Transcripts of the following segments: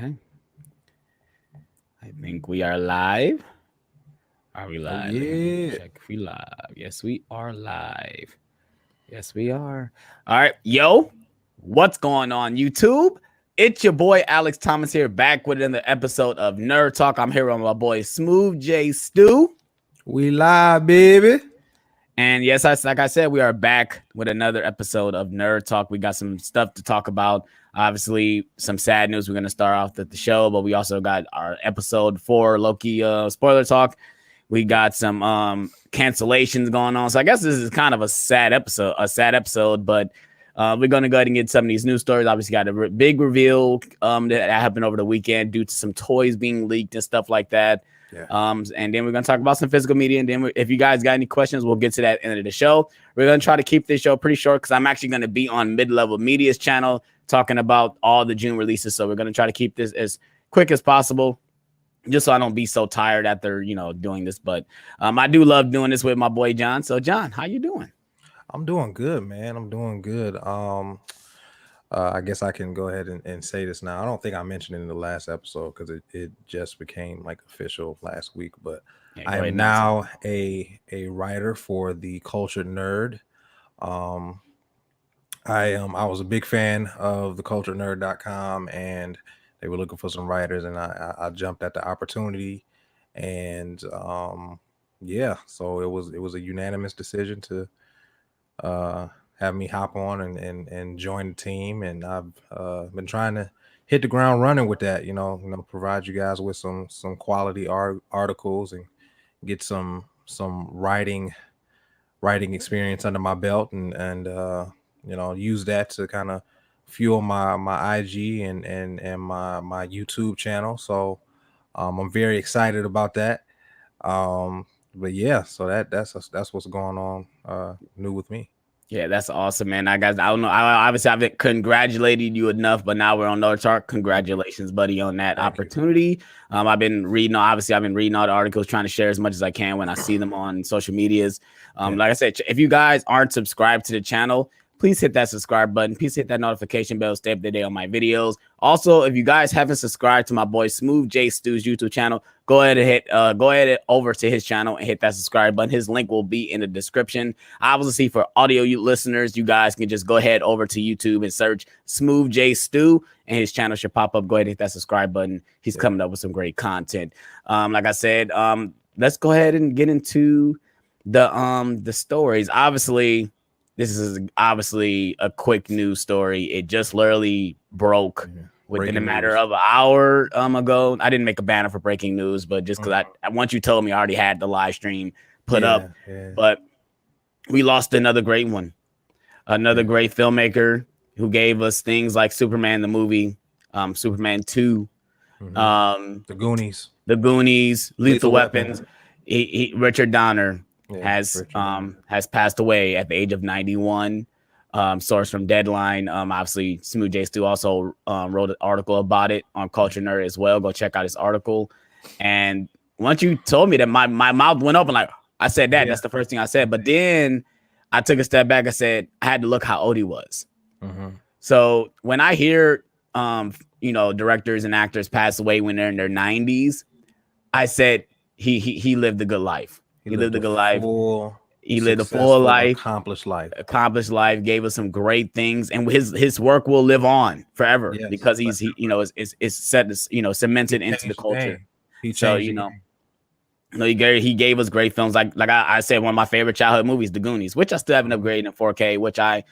Okay. I think we are live. Are we Oh live? Let me yeah. check if we live. Yes, we are live. Yes, we are. All right. Yo, what's going on, YouTube? It's your boy Alex Thomas here, back with another episode of Nerd Talk. I'm here with my boy Smooth J Stu. We live, baby. And yes, like I said, we are back with another episode of Nerd Talk. We got some stuff to talk about. Obviously, some sad news. We're going to start off with the show, but we also got our episode 4 Loki spoiler talk. We got some cancellations going on. So I guess this is kind of a sad episode, but we're going to go ahead and get some of these news stories. Obviously, got a big reveal that happened over the weekend due to some toys being leaked and stuff like that. Yeah. And then we're going to talk about some physical media. And then if you guys got any questions, we'll get to that at the end of the show. We're going to try to keep this show pretty short because I'm actually going to be on Mid-Level Media's channel talking about all the June releases. So we're going to try to keep this as quick as possible, just so I don't be so tired after, doing this. But I do love doing this with my boy John. So John, how you doing? I'm doing good, man. I'm doing good. I guess I can go ahead and say this now. I don't think I mentioned it in the last episode because it just became like official last week. But Yeah, I am now a writer for the Cultured Nerd. I was a big fan of the culturednerd.com, and they were looking for some writers, and I jumped at the opportunity, and yeah, so it was a unanimous decision to have me hop on and join the team, and I've been trying to hit the ground running with that. Provide you guys with some quality articles and get some writing experience under my belt, and use that to kind of fuel my IG and my YouTube channel. So I'm very excited about that. But yeah, so that's what's going on new with me. Yeah, that's awesome, man. I don't know. I obviously haven't congratulated you enough, but now we're on Nerd Talk. Congratulations, buddy, on that opportunity. I've been reading all the articles, trying to share as much as I can when I see them on social medias. Like I said, if you guys aren't subscribed to the channel, please hit that subscribe button. Please hit that notification bell. Stay up to date on my videos. Also, if you guys haven't subscribed to my boy Smooth J Stu's YouTube channel, go ahead over to his channel and hit that subscribe button. His link will be in the description. Obviously, for audio listeners, you guys can just go ahead over to YouTube and search Smooth J Stu, and his channel should pop up. Go ahead and hit that subscribe button. He's coming up with some great content. Like I said, let's go ahead and get into the stories. Obviously, this is obviously a quick news story. It just literally broke within a matter of an hour ago. I didn't make a banner for breaking news, but just because once you told me, I already had the live stream put up. Yeah. But we lost another great one, another great filmmaker who gave us things like Superman the movie, Superman 2, The Goonies, Lethal Weapons. Richard Donner has passed away at the age of 91. Source from Deadline. Obviously, Smooth J Stu also wrote an article about it on Culture Nerd as well. Go check out his article. And once you told me that, my mouth went open. Like I said that's the first thing I said. But then I took a step back. I said I had to look how old he was. So when I hear directors and actors pass away when they're in their 90s, I said he lived a good life. He lived a good life. He lived a full life, accomplished life, gave us some great things, and his work will live on forever because he's set, cemented into the culture. He gave us great films. Like I said, one of my favorite childhood movies, The Goonies, which I still haven't upgraded in 4K, which I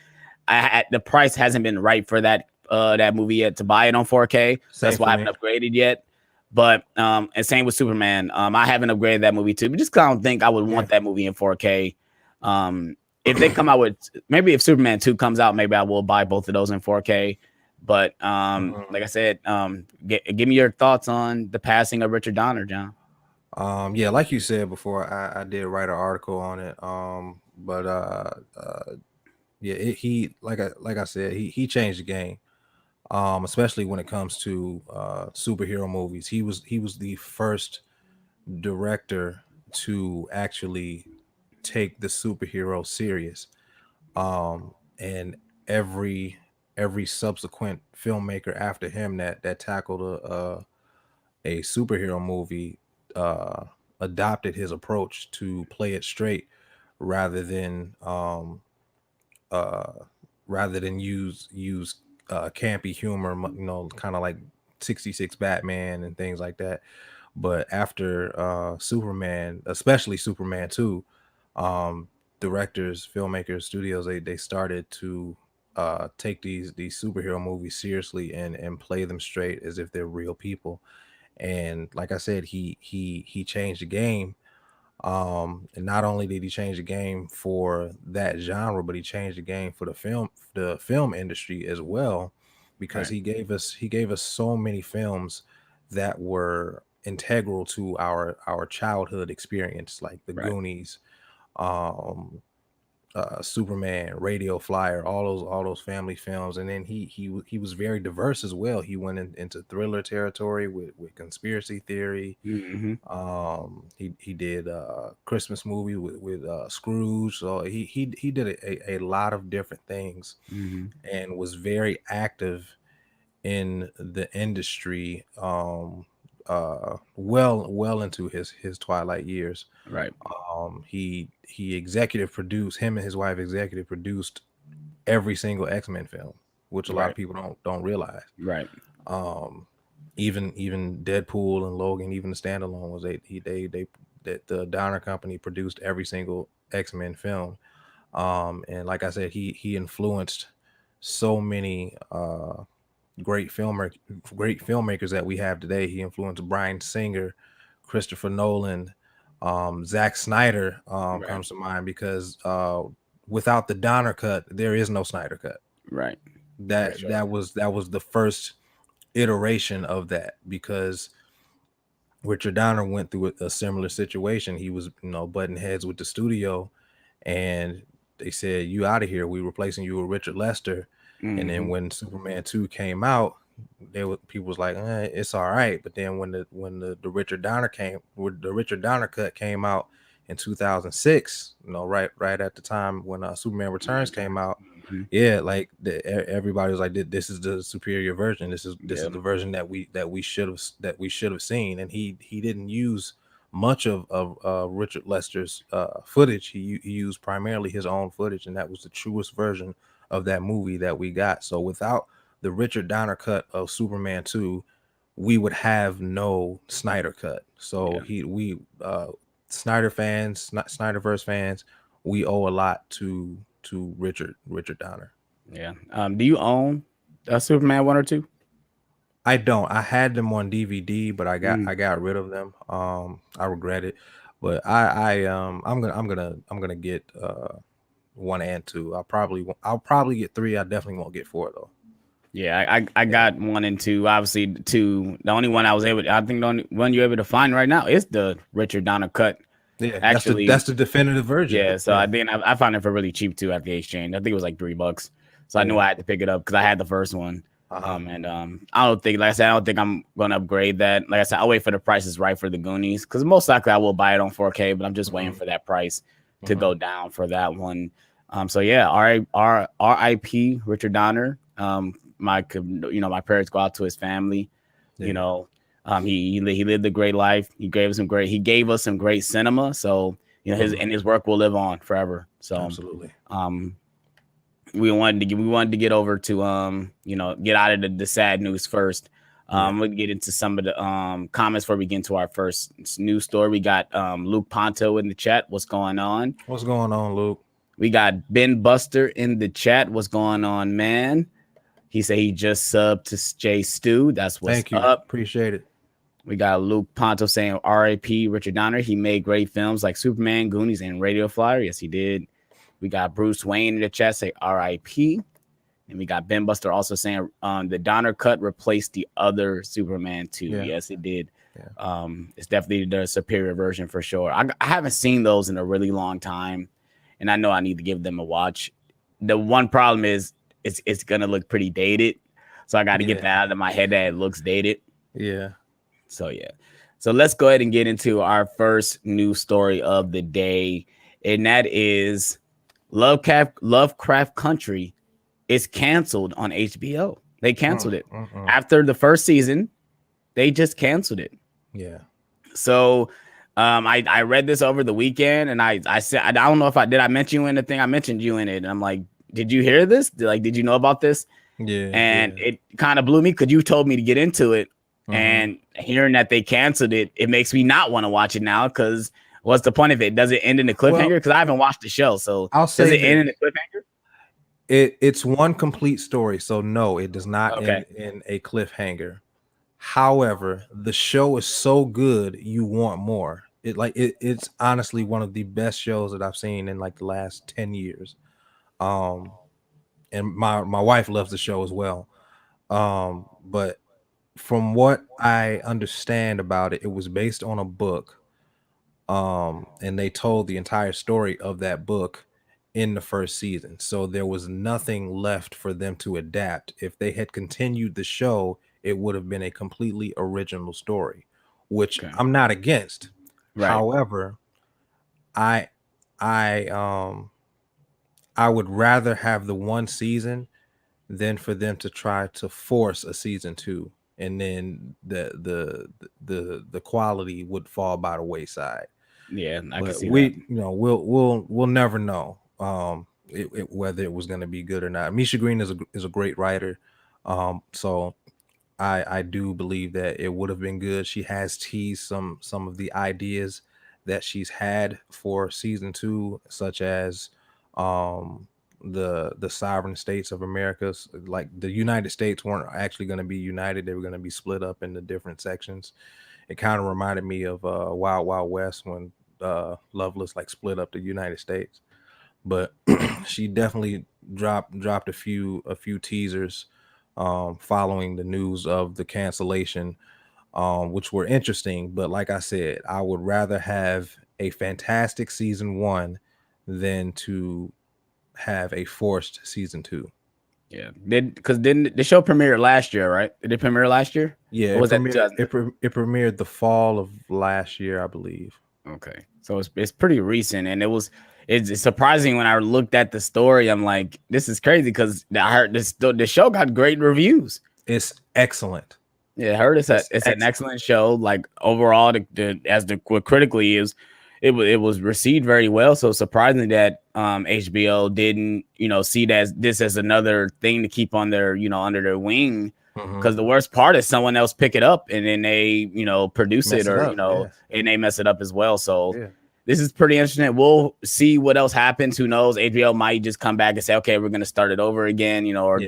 the price hasn't been right for that movie yet to buy it on 4K. That's why I haven't upgraded yet. But and same with Superman. I haven't upgraded that movie too, but just I don't think I would want that movie in 4K. If they come out with, maybe if Superman 2 comes out, maybe I will buy both of those in 4K. But like I said, give me your thoughts on the passing of Richard Donner, John. Yeah, like you said before, I did write an article on it. He like I said, he changed the game. Especially when it comes to superhero movies. He was the first director to actually take the superhero serious. And every every subsequent filmmaker after him that tackled a superhero movie adopted his approach to play it straight rather than uh use campy humor, kind of like 66 Batman and things like that. But after Superman, especially Superman 2, um directors, filmmakers, studios, they started to take these superhero movies seriously and play them straight as if they're real people. And like I said, he changed the game. And not only did he change the game for that genre, but he changed the game for the film industry as well, because Right. he gave us so many films that were integral to our childhood experience, like The Right. Goonies, um Superman, Radio Flyer, all those family films. And then he was very diverse as well. He went into thriller territory with conspiracy theory. Mm-hmm. He did Christmas movie with Scrooge. So he did a lot of different things Mm-hmm. and was very active in the industry, well into his twilight years. Right. He executive produced, him and his wife executive produced every single X-Men film, which a lot of Right. people don't realize. Right. Um, even Deadpool and Logan, even the standalone was they that the Donner Company produced every single X-Men film. And like I said, he influenced so many great filmmakers that we have today. He influenced Bryan Singer, Christopher Nolan, Zack Snyder Right. comes to mind, because without the Donner cut, there is no Snyder cut. Right. For That sure. was the first iteration of that, because Richard Donner went through a similar situation. He was, butting heads with the studio, and they said, "You out of here. We replacing you with Richard Lester." And then Mm-hmm. when Superman 2 came out, people was like, it's all right. But then when the Richard Donner cut came out in 2006, right at the time when Superman Returns came out, Mm-hmm. yeah, like everybody was like, this is the superior version. This is Yeah. the version that we should have seen. And he didn't use much of Richard Lester's footage. He used primarily his own footage, and that was the truest version of that movie that we got. So without the Richard Donner cut of Superman 2, we would have no Snyder cut. So Yeah. Snyderverse fans, we owe a lot to Richard Donner. Yeah. Do you own Superman 1 or 2? I don't. I had them on DVD, but I got Mm. I got rid of them. I regret it. But I'm gonna get 1 and 2. I'll probably get 3. I definitely won't get 4 though. Yeah, I got 1 and 2. Obviously, 2. The only one I think the only one you're able to find right now is the Richard Donner cut. Yeah, Actually, that's the definitive version. yeah. So Yeah. I found it for really cheap too at the exchange. I think it was like $3. So I knew Yeah. I had to pick it up because I had the first one. Uh-huh. And I don't think, like I said, I don't think I'm gonna upgrade that. Like I said, I'll wait for the prices right for the Goonies, because most likely I will buy it on 4K, but I'm just waiting for that price to go down for that one. So yeah, R.I.P. Richard Donner. My prayers go out to his family. Yeah. He lived a great life. He gave us some great cinema. So his work will live on forever. So Absolutely. we wanted to get over to get out of the sad news first. We'll get into some of the comments before we get into our first news story. We got Luke Ponto in the chat. What's going on? What's going on, Luke? We got Ben Buster in the chat. What's going on, man? He said he just subbed to Jay Stu. That's what's Thank you. up. Appreciate it. We got Luke Ponto saying R.I.P. Richard Donner. He made great films like Superman, Goonies, and Radio Flyer. Yes, he did. We got Bruce Wayne in the chat say R.I.P. And we got Ben Buster also saying the Donner cut replaced the other Superman 2. Yeah. Yes, it did. Yeah. It's definitely the superior version for sure. I haven't seen those in a really long time, and I know I need to give them a watch. The one problem is it's gonna look pretty dated, so I got to get that out of my head that it looks dated. Yeah. So yeah. So let's go ahead and get into our first news story of the day, and that is Lovecraft Country is canceled on HBO. They canceled it Mm. after the first season. They just canceled it. Yeah. So I read this over the weekend, and I said, I don't know if I mention you in the thing. I mentioned you in it, and I'm like, did you hear this? Did you know about this? Yeah. And it kind of blew me because you told me to get into it, and hearing that they canceled it, it makes me not want to watch it now. Because what's the point of it? Does it end in a cliffhanger? Because I haven't watched the show, so I'll say, does it end in a cliffhanger? It's one complete story, so no, it does not end in a cliffhanger. However, the show is so good, you want more. It's honestly one of the best shows that I've seen in like the last 10 years. And my wife loves the show as well. But from what I understand about it, it was based on a book. And they told the entire story of that book in the first season. So there was nothing left for them to adapt. If they had continued the show, it would have been a completely original story, which I'm not against. Right. However, I I would rather have the one season than for them to try to force a season 2, and then the quality would fall by the wayside. Yeah, I can see we, that. we'll never know whether it was going to be good or not. Misha Green is a great writer, so I do believe that it would have been good. She has teased some of the ideas that she's had for season 2, such as the sovereign states of America. Like the United States weren't actually going to be united; they were going to be split up into different sections. It kind of reminded me of Wild Wild West when Loveless like split up the United States. But she definitely dropped a few teasers following the news of the cancellation, which were interesting. But like I said, I would rather have a fantastic season 1 than to have a forced season 2. Yeah, because didn't the show premiered last year, right? Did it premiere last year? Yeah, Or was it premiered the fall of last year, I believe. Okay, so it's pretty recent, and it's surprising when I looked at the story. I'm like, this is crazy because I heard the show got great reviews. It's excellent. Yeah, I heard it's an excellent show. Like overall, what critically is, it was received very well. So surprisingly that HBO didn't see this as another thing to keep on their under their wing. Because the worst part is someone else pick it up and then they produce it or and they mess it up as well. So this is pretty interesting. We'll see what else happens. Who knows? HBO might just come back and say, okay, we're gonna start it over again, or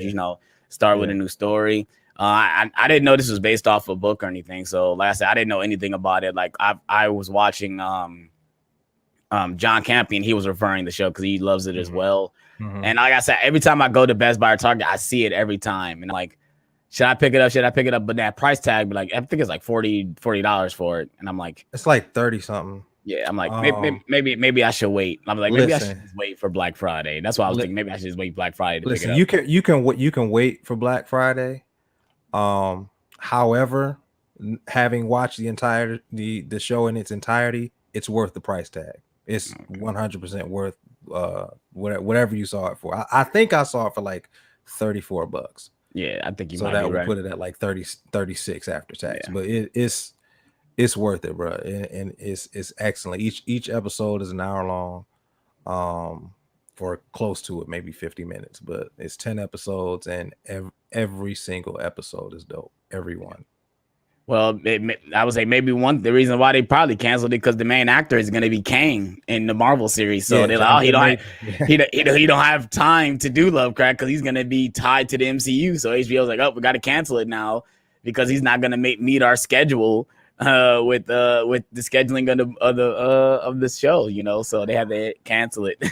start with a new story. I didn't know this was based off a book or anything. So like I said, I didn't know anything about it. Like I was watching John Campion, he was referring to the show because he loves it as well. And like I said, every time I go to Best Buy or Target, I see it every time. And I'm like, should I pick it up? Should I pick it up? But that price tag, but like I think it's like $40 for it. And I'm like, it's like 30 something. Yeah, I'm like, maybe I should wait. I'm like, maybe I should just wait for Black Friday. That's why I was thinking maybe I should just wait Black Friday to pick it up. You can wait for Black Friday. However, having watched the show in its entirety, it's worth the price tag. It's 100% worth whatever you saw it for. I think I saw it for like $34. Yeah, I think so that would put it at like 36 after tax. Yeah. But it's worth it, bro, and it's excellent. Each episode is an hour long, or close to it, maybe 50 minutes. But it's 10 episodes, and every single episode is dope. Every one. Well, I would say maybe the reason why they probably canceled it because the main actor is going to be Kang in the Marvel series. So they're like, oh, he don't have time to do Lovecraft because he's going to be tied to the MCU. So HBO's like, oh, we got to cancel it now because he's not going to meet our schedule with the scheduling of the show. So they have to cancel it.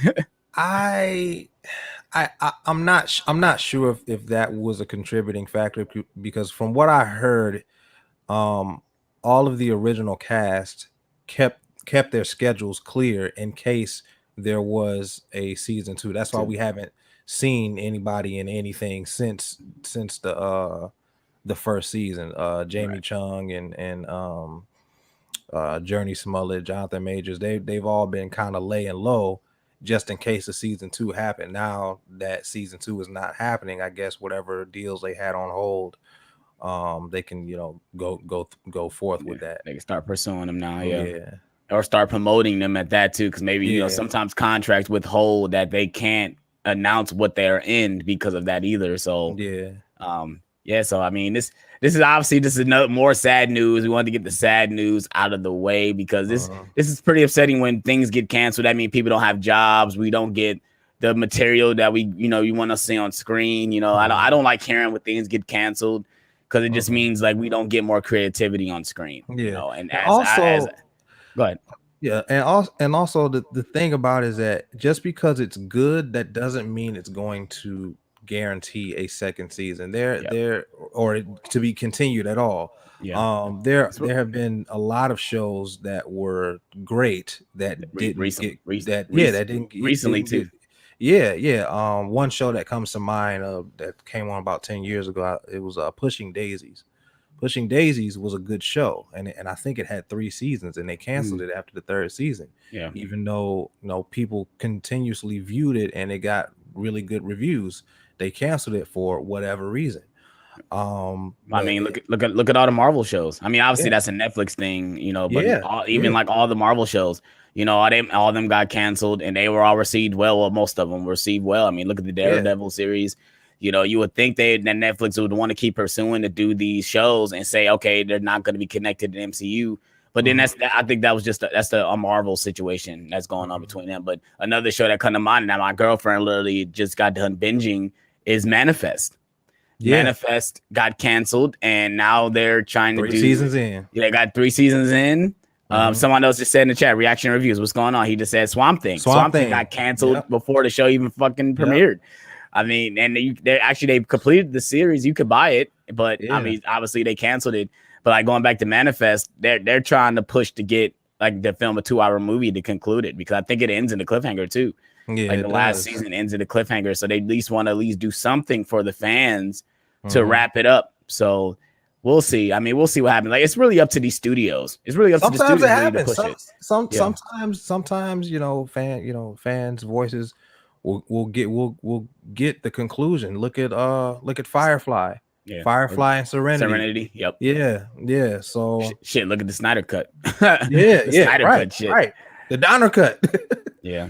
I'm not sure if that was a contributing factor because from what I heard, all of the original cast kept their schedules clear in case there was a season 2. That's why we haven't seen anybody in anything since the first season. Jamie Chung and Journey Smollett, Jonathan Majors, they've all been kind of laying low, just in case the season 2 happened. Now that season 2 is not happening, I guess whatever deals they had on hold, they can, go forth Yeah, with that. they can start pursuing them now. Yeah. Yeah. Or start promoting them at that too, because maybe Yeah. sometimes contracts withhold that they can't announce what they're in because of that either. So Yeah. so I mean this is obviously another more sad news. We wanted to get the sad news out of the way because this is pretty upsetting when things get canceled. That means people don't have jobs. We don't get the material that we you want to see on screen. I don't like hearing when things get canceled because it just means like we don't get more creativity on screen. Yeah. And And as also, go ahead. yeah, and also the thing about it is that just because it's good, that doesn't mean it's going to guarantee a second season. There or to be continued at all. Yeah. There have been a lot of shows that were great that didn't get that recently didn't get. too. Yeah. One show that comes to mind that came on about 10 years ago, it was Pushing Daisies. Pushing Daisies was a good show, and I think it had 3 seasons, and they canceled it after the 3rd season. Yeah. Even though people continuously viewed it and it got really good reviews, they canceled it for whatever reason. I mean, look at all the Marvel shows. I mean, obviously that's a Netflix thing, but even like all the Marvel shows, all them got canceled, and they were all received well. Well, most of them were received well. I mean, look at the Daredevil series. You would think that Netflix would want to keep pursuing to do these shows and say, okay, they're not going to be connected to MCU. But then I think that was that's a Marvel situation that's going on between them. But another show that come to mind that my girlfriend literally just got done binging is Manifest. Manifest got canceled, and now they're trying to do 3 seasons in. Yeah, they got 3 seasons in. Someone else just said in the chat, reaction reviews, what's going on? He just said Swamp Thing got canceled before the show even fucking premiered. I mean, and they completed the series. You could buy it, but I mean, obviously they canceled it. But like going back to Manifest, they're trying to push to get like the film a 2-hour movie to conclude it, because I think it ends in the cliffhanger too. Yeah, like the last season ends in the cliffhanger, so they at least want to do something for the fans to wrap it up. So we'll see. I mean, we'll see what happens. Like, it's really up to these studios. It's really up to the studios to push it. Sometimes fans' voices will get the conclusion. Look at Firefly. Yeah. Firefly and Serenity. Yep. Yeah. So shit. Look at the Snyder cut. Snyder cut shit. Right. The Donner cut. Yeah.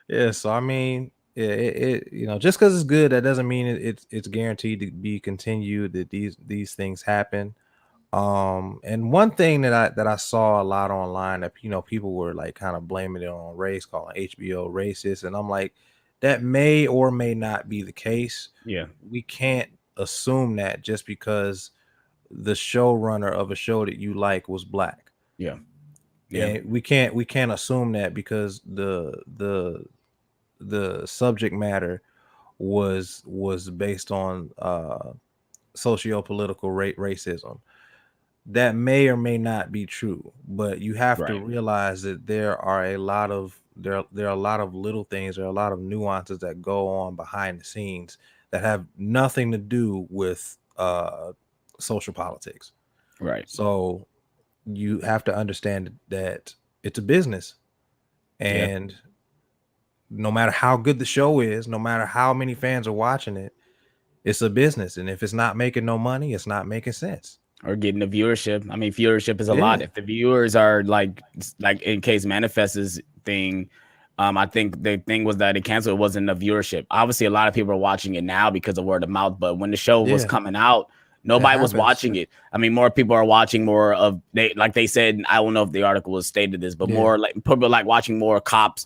Yeah. So I mean, it just because it's good, that doesn't mean it's guaranteed to be continued. That these things happen. And one thing that I saw a lot online, that people were like kind of blaming it on race, calling HBO racist, and I'm like, that may or may not be the case. Yeah. We can't assume that just because the showrunner of a show that you like was black. Yeah. And we can't assume that because the subject matter was based on socio-political racism. That may or may not be true, but you have to realize that there are a lot of little things, there are a lot of nuances that go on behind the scenes that have nothing to do with social politics. Right. So you have to understand that it's a business, and no matter how good the show is, no matter how many fans are watching it, it's a business. And if it's not making no money, it's not making sense. Or getting the viewership. I mean, viewership is a lot. If the viewers are like in case Manifest's thing, I think the thing was that it canceled. It wasn't the viewership. Obviously, a lot of people are watching it now because of word of mouth. But when the show was coming out, nobody was watching it. I mean, more people are watching more of they said. I don't know if the article was stated this, but more like people like watching more cop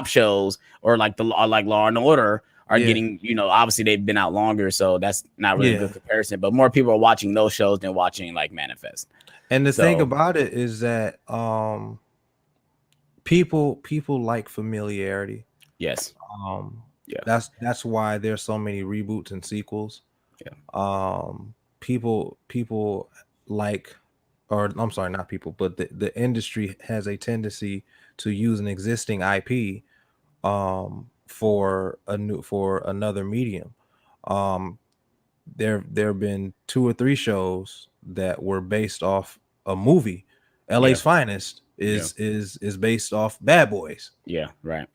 shows, or like Law and Order are getting, obviously they've been out longer, so that's not really a good comparison. But more people are watching those shows than watching like Manifest. And the thing about it is that people like familiarity. Yes. That's why there's so many reboots and sequels. People like, or I'm sorry, not people, but the industry has a tendency to use an existing IP for another medium. There have been 2 or 3 shows that were based off a movie. LA's Finest is based off Bad Boys. Yeah, right.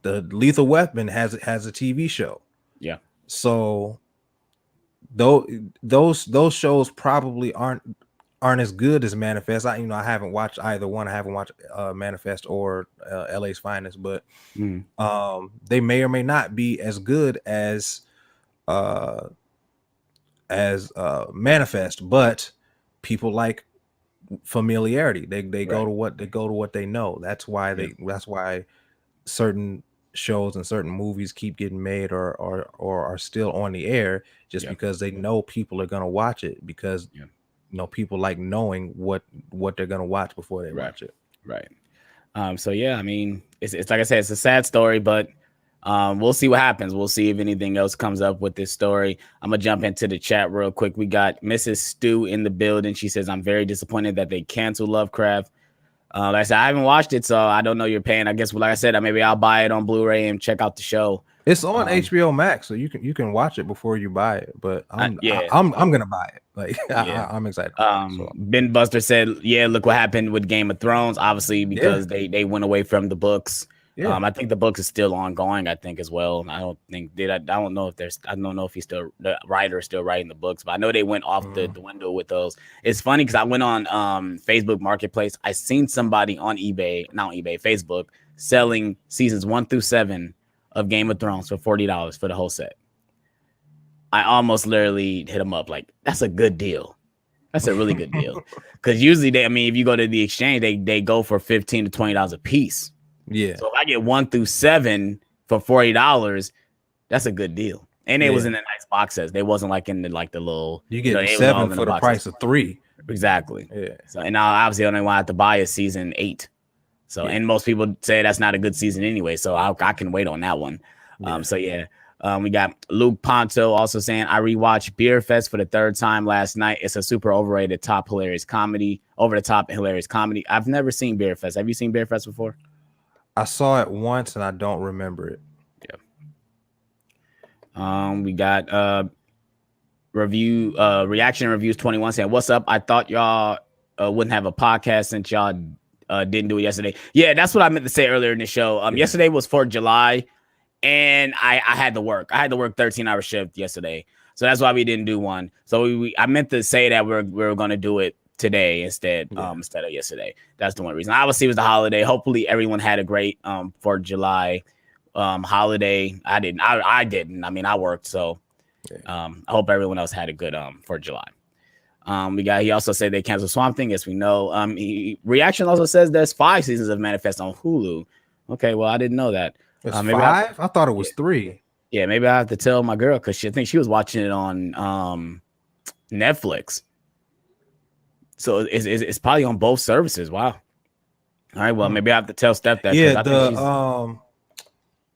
the Lethal Weapon has a TV show. Yeah. So those shows probably aren't as good as Manifest. I haven't watched either one. I haven't watched Manifest or LA's Finest, but they may or may not be as good as Manifest. But people like familiarity. They go to what they know. That's why certain shows and certain movies keep getting made or are still on the air, just because they know people are going to watch it, because people like knowing what they're going to watch before they watch it. Right. So yeah, I mean, it's like I said, it's a sad story, but we'll see what happens. We'll see if anything else comes up with this story. I'm gonna jump into the chat real quick. We got Mrs. Stu in the building. She says, I'm very disappointed that they canceled Lovecraft. Like I said, I haven't watched it, so I don't know you're paying. I guess, like I said, maybe I'll buy it on Blu-ray and check out the show. It's on HBO Max, so you can watch it before you buy it. But I'm gonna buy it. Like I'm excited. Ben Buster said, "Yeah, look what happened with Game of Thrones. Obviously, because they went away from the books. Yeah. I think the book is still ongoing. I think as well. I don't know if the writer is still writing the books, but I know they went off the window with those. It's funny because I went on Facebook Marketplace. I seen somebody on Facebook selling seasons 1 through 7 of Game of Thrones for $40 for the whole set. I almost literally hit them up like, that's a good deal. That's a really good deal. Because usually if you go to the exchange, they go for $15 to $20 a piece. Yeah. So if I get 1 through 7 for $40, that's a good deal. And it was in a nice box set. They wasn't like in the little. You get 7 for the price of 3. Exactly. Yeah. So and now obviously I don't want to have to buy a season 8. So and most people say that's not a good season anyway. So I can wait on that one. We got Luke Ponto also saying, I rewatched Beer Fest for the 3rd time last night. It's a super overrated, over the top hilarious comedy. I've never seen Beer Fest. Have you seen Beer Fest before? I saw it once and I don't remember it. Yeah. We got reaction reviews 21 saying, what's up? I thought y'all wouldn't have a podcast since y'all didn't do it yesterday. Yeah, that's what I meant to say earlier in the show. Yesterday was 4th of July and I had to work. I had to work 13-hour shift yesterday. So that's why we didn't do one. So I meant to say that we're going to do it today instead of yesterday. That's the one reason. Obviously, it was the holiday. Hopefully, everyone had a great 4th of July holiday. I didn't. I worked, so I hope everyone else had a good 4th of July. He also said they canceled Swamp Thing. Yes, we know. Reaction also says there's 5 seasons of Manifest on Hulu. Okay, well, I didn't know that. It's 5? I thought it was 3. Yeah, maybe I have to tell my girl because I think she was watching it on Netflix. So it's probably on both services. Wow. All right. Well, maybe I have to tell Steph that. Yeah.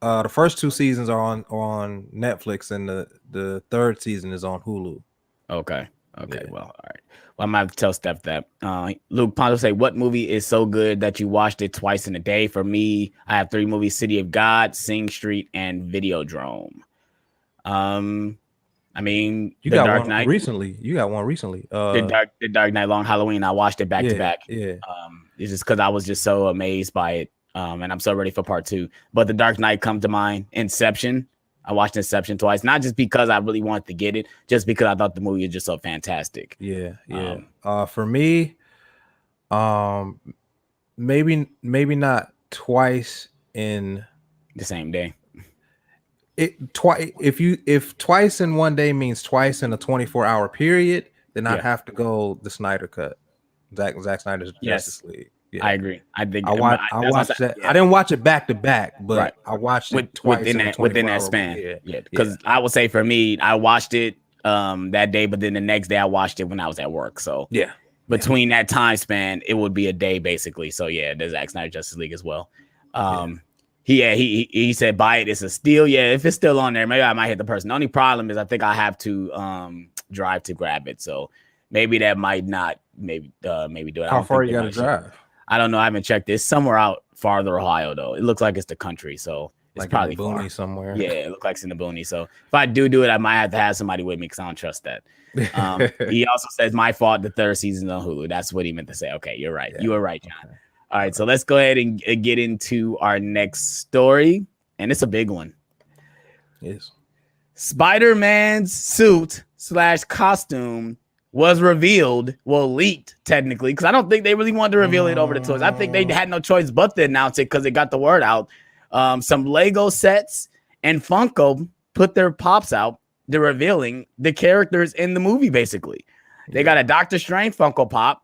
The first 2 seasons are on Netflix, and the 3rd season is on Hulu. Okay. Yeah. Well, all right. Well, I'm gonna have to tell Steph that. Luke Ponto say, what movie is so good that you watched it twice in a day? For me, I have 3 movies: City of God, Sing Street, and Videodrome. You got Dark Knight recently. The Dark Knight Long Halloween. I watched it back to back. Yeah. It's just because I was just so amazed by it. And I'm so ready for part 2. But the Dark Knight come to mind. Inception. I watched Inception twice, not just because I really wanted to get it, just because I thought the movie was just so fantastic. Yeah. For me, maybe not twice in the same day. If twice in one day means twice in a 24-hour period, then I'd have to go the Snyder cut, Zack Snyder's Justice League. Yeah. I agree. I think I watched that. Yeah. I didn't watch it back to back, but I watched it twice within that span. Yeah, because I would say for me, I watched it that day, but then the next day I watched it when I was at work. So between that time span, it would be a day basically. So the Zack Snyder Justice League as well. He said buy it. It's a steal. Yeah, if it's still on there, maybe I might hit the person. The only problem is I think I have to drive to grab it. So maybe that might not maybe do it. How far you got to drive? I don't know. I haven't checked. It's somewhere out farther Ohio though. It looks like it's the country, so it's like probably in the boonies somewhere. Yeah, it looks like it's in the boonies. So if I do it, I might have to have somebody with me because I don't trust that. He also says my fault. The 3rd season on Hulu. That's what he meant to say. Okay, you're right. You were right, John. Okay. All right, so let's go ahead and get into our next story. and it's a big one. Yes. Spider-Man's suit / costume was revealed, leaked technically, because I don't think they really wanted to reveal it over the toys. I think they had no choice but to announce it because it got the word out. Some Lego sets and Funko put their pops out. They're revealing the characters in the movie, basically. They got a Doctor Strange Funko Pop.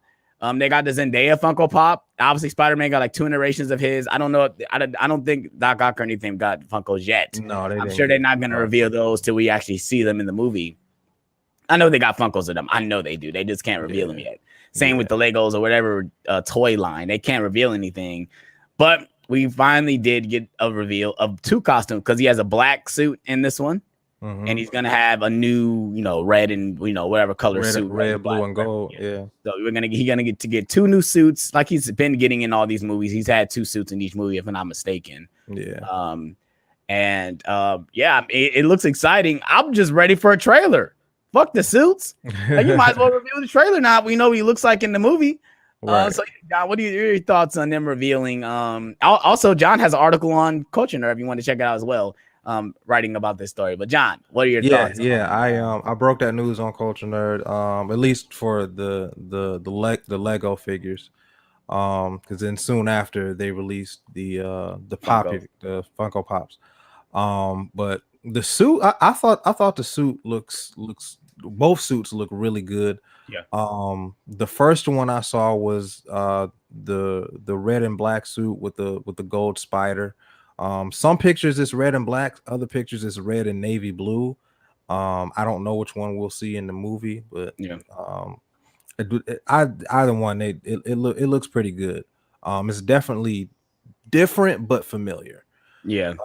They got the Zendaya Funko Pop. Obviously, Spider-Man got like 2 iterations of his. I don't know. I don't think Doc Ock or anything got Funkos yet. No, I'm sure they're not going to reveal those till we actually see them in the movie. I know they got Funkos of them. I know they do. They just can't reveal them yet. Same with the Legos or whatever toy line. They can't reveal anything. But we finally did get a reveal of 2 costumes because he has a black suit in this one. And he's gonna have a new, red and whatever color suit, red, blue, and gold. Yeah. So he's gonna get 2 new suits, like he's been getting in all these movies. He's had 2 suits in each movie, if I'm not mistaken. Yeah. It looks exciting. I'm just ready for a trailer. Fuck the suits. Like, you might as well reveal the trailer now. We know what he looks like in the movie. Right. So, John, what are your thoughts on them revealing? Also, John has an article on Culture Nerd if you want to check it out as well. Writing about this story. But John, what are your thoughts? I broke that news on Culture Nerd, at least for the Lego figures, because then soon after they released the Funko Pops. But the suit, I thought the suit looks both suits look really good. Yeah. The first one I saw was the red and black suit with the gold spider. Some pictures is red and black, other pictures is red and navy blue. I don't know which one we'll see in the movie, but either one, it looks pretty good. It's definitely different but familiar. Yeah.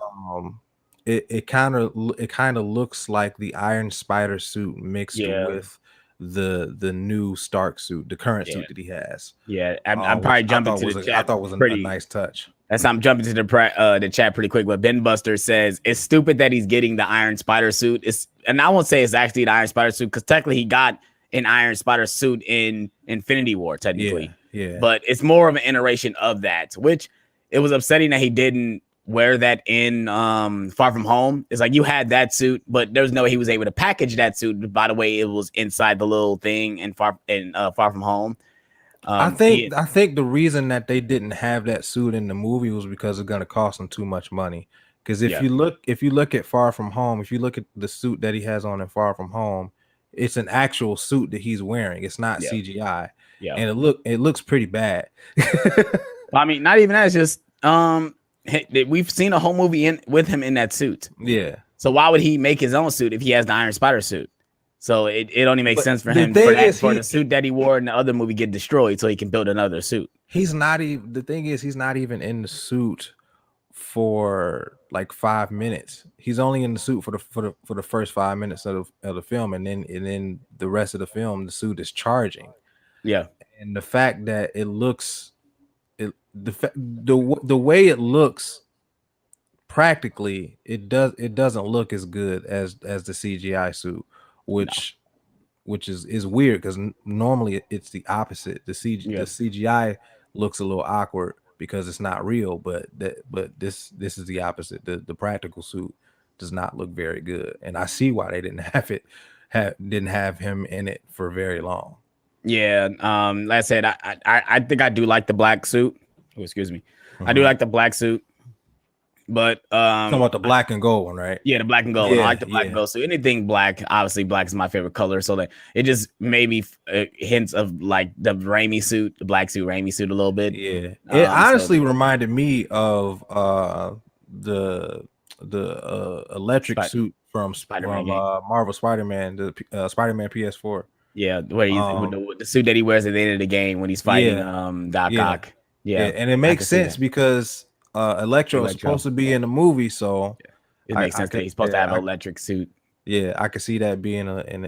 It kind of looks like the Iron Spider suit mixed with the new Stark suit, the current suit that he has. Yeah, I'm probably jumping to the chat. I thought was a nice touch. I'm jumping to the chat pretty quick. But Ben Buster says it's stupid that he's getting the Iron Spider suit. And I won't say it's actually the Iron Spider suit because technically he got an Iron Spider suit in Infinity War, technically. Yeah. But it's more of an iteration of that, which it was upsetting that he didn't wear that in Far From Home. It's like you had that suit, but there's no way he was able to package that suit. By the way, it was inside the little thing in Far From Home. I think the reason that they didn't have that suit in the movie was because it's going to cost them too much money. Because if you look at Far From Home, if you look at the suit that he has on in Far From Home, it's an actual suit that he's wearing. It's not CGI. Yeah, and it looks pretty bad. I mean, not even that. It's just we've seen a whole movie with him in that suit. Yeah. So why would he make his own suit if he has the Iron Spider suit? So it only makes sense for him for the suit that he wore in the other movie get destroyed so he can build another suit. He's not even he's not even in the suit for like 5 minutes. He's only in the suit for the first 5 minutes of the film, and then the rest of the film the suit is charging. Yeah. And the fact that it looks the way it looks practically, it doesn't look as good as the CGI suit. Which is weird because normally it's the opposite. The CGI looks a little awkward because it's not real, but this is the opposite. The practical suit does not look very good, and I see why they didn't have him in it for very long. Yeah, like I said, I think I do like the black suit. Oh, excuse me, I do like the black suit. But talking about the black and gold one, right? Yeah, the black and gold. I like the black and gold. So anything black, obviously, black is my favorite color. So that it just maybe hints of like the Raimi suit, the black suit, Raimi suit a little bit. Yeah, it honestly reminded me of the electric suit from Marvel Spider-Man, the Spider-Man PS4. Yeah, where he's the suit that he wears at the end of the game when he's fighting Doc Ock. Yeah, and it makes sense because Electro is supposed to be in the movie, so it makes sense that he's supposed to have an electric suit. Yeah, I could see that being an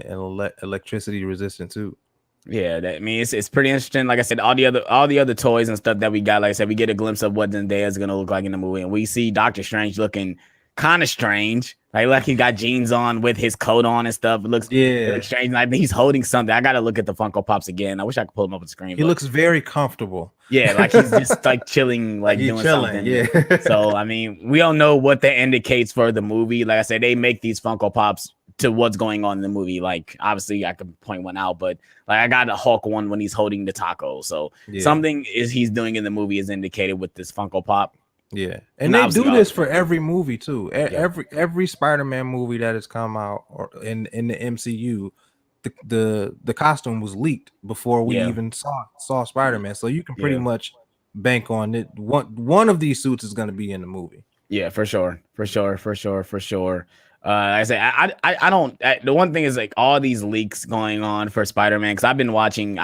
electricity resistant suit. Yeah, I mean it's pretty interesting. Like I said, all the other toys and stuff that we got, like I said, we get a glimpse of what Zendaya is gonna look like in the movie, and we see Doctor Strange looking kind of strange. Like he got jeans on with his coat on and stuff. It looks strange. Like he's holding something. I gotta look at the Funko Pops again. I wish I could pull them up on the screen. He looks very comfortable. Yeah, like he's just like chilling, like doing something. Yeah. So I mean, we don't know what that indicates for the movie. Like I said, they make these Funko Pops to what's going on in the movie. Like obviously I could point one out, but like I got a Hulk one when he's holding the taco. So something he's doing in the movie is indicated with this Funko Pop. Yeah, and they do this for every movie too. Every Spider-Man movie that has come out or in the MCU, the costume was leaked before we even saw Spider-Man. So you can pretty much bank on it. One of these suits is going to be in the movie. Yeah, for sure. I say I don't. The one thing is like all these leaks going on for Spider-Man, because I've been watching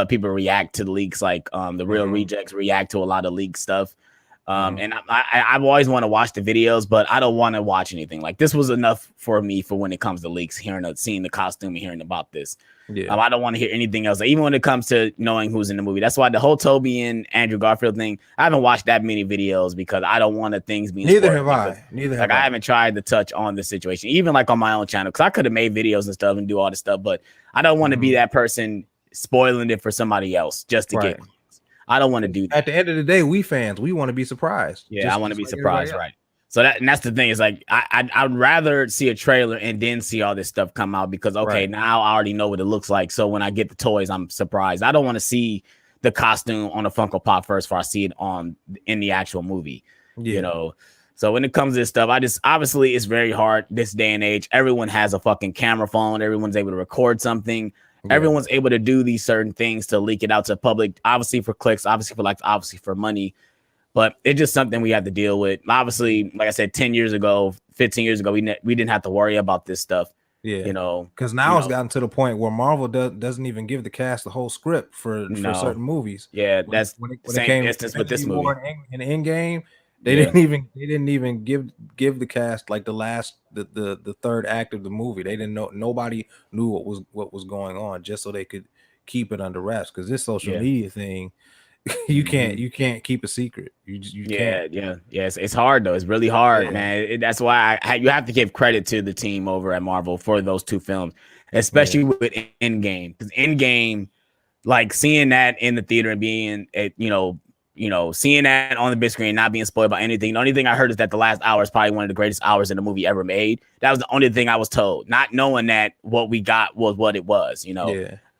people react to the leaks, like the Real Rejects react to a lot of leak stuff. And I've always want to watch the videos, but I don't want to watch anything. Like this was enough for me for when it comes to leaks, seeing the costume and hearing about this. I don't want to hear anything else. Like, even when it comes to knowing who's in the movie, that's why the whole Toby and Andrew Garfield thing, I haven't watched that many videos because I don't want things being. Neither have I. I haven't tried to touch on the situation, even like on my own channel, because I could have made videos and stuff and do all this stuff, but I don't want to be that person spoiling it for somebody else just to get. I don't want to do that. At the end of the day, we fans, we want to be surprised. Yeah, I want to be surprised, right? So that's the thing. Is like I'd rather see a trailer and then see all this stuff come out, because now I already know what it looks like. So when I get the toys, I'm surprised. I don't want to see the costume on a Funko Pop first before I see it in the actual movie. You know. So when it comes to this stuff, obviously it's very hard this day and age. Everyone has a fucking camera phone. Everyone's able to record something. Everyone's able to do these certain things to leak it out to the public, obviously for clicks, obviously for likes, obviously for money. But it's just something we have to deal with. Obviously, like I said, 10 years ago, 15 years ago, we didn't have to worry about this stuff. Yeah, because now it's gotten to the point where Marvel doesn't even give the cast the whole script for certain movies. Yeah, that's when it came instance with this movie. In Endgame, they didn't even give the cast like the third act of the movie. They didn't know. Nobody knew what was going on, just so they could keep it under wraps. Because this social media thing, you can't keep a secret. You can't. It's hard though. It's really hard, man. That's why you have to give credit to the team over at Marvel for those two films, especially with Endgame. Because Endgame, like seeing that in the theater and being seeing that on the big screen, not being spoiled by anything. The only thing I heard is that the last hour is probably one of the greatest hours in the movie ever made. That was the only thing I was told, not knowing that what we got was what it was.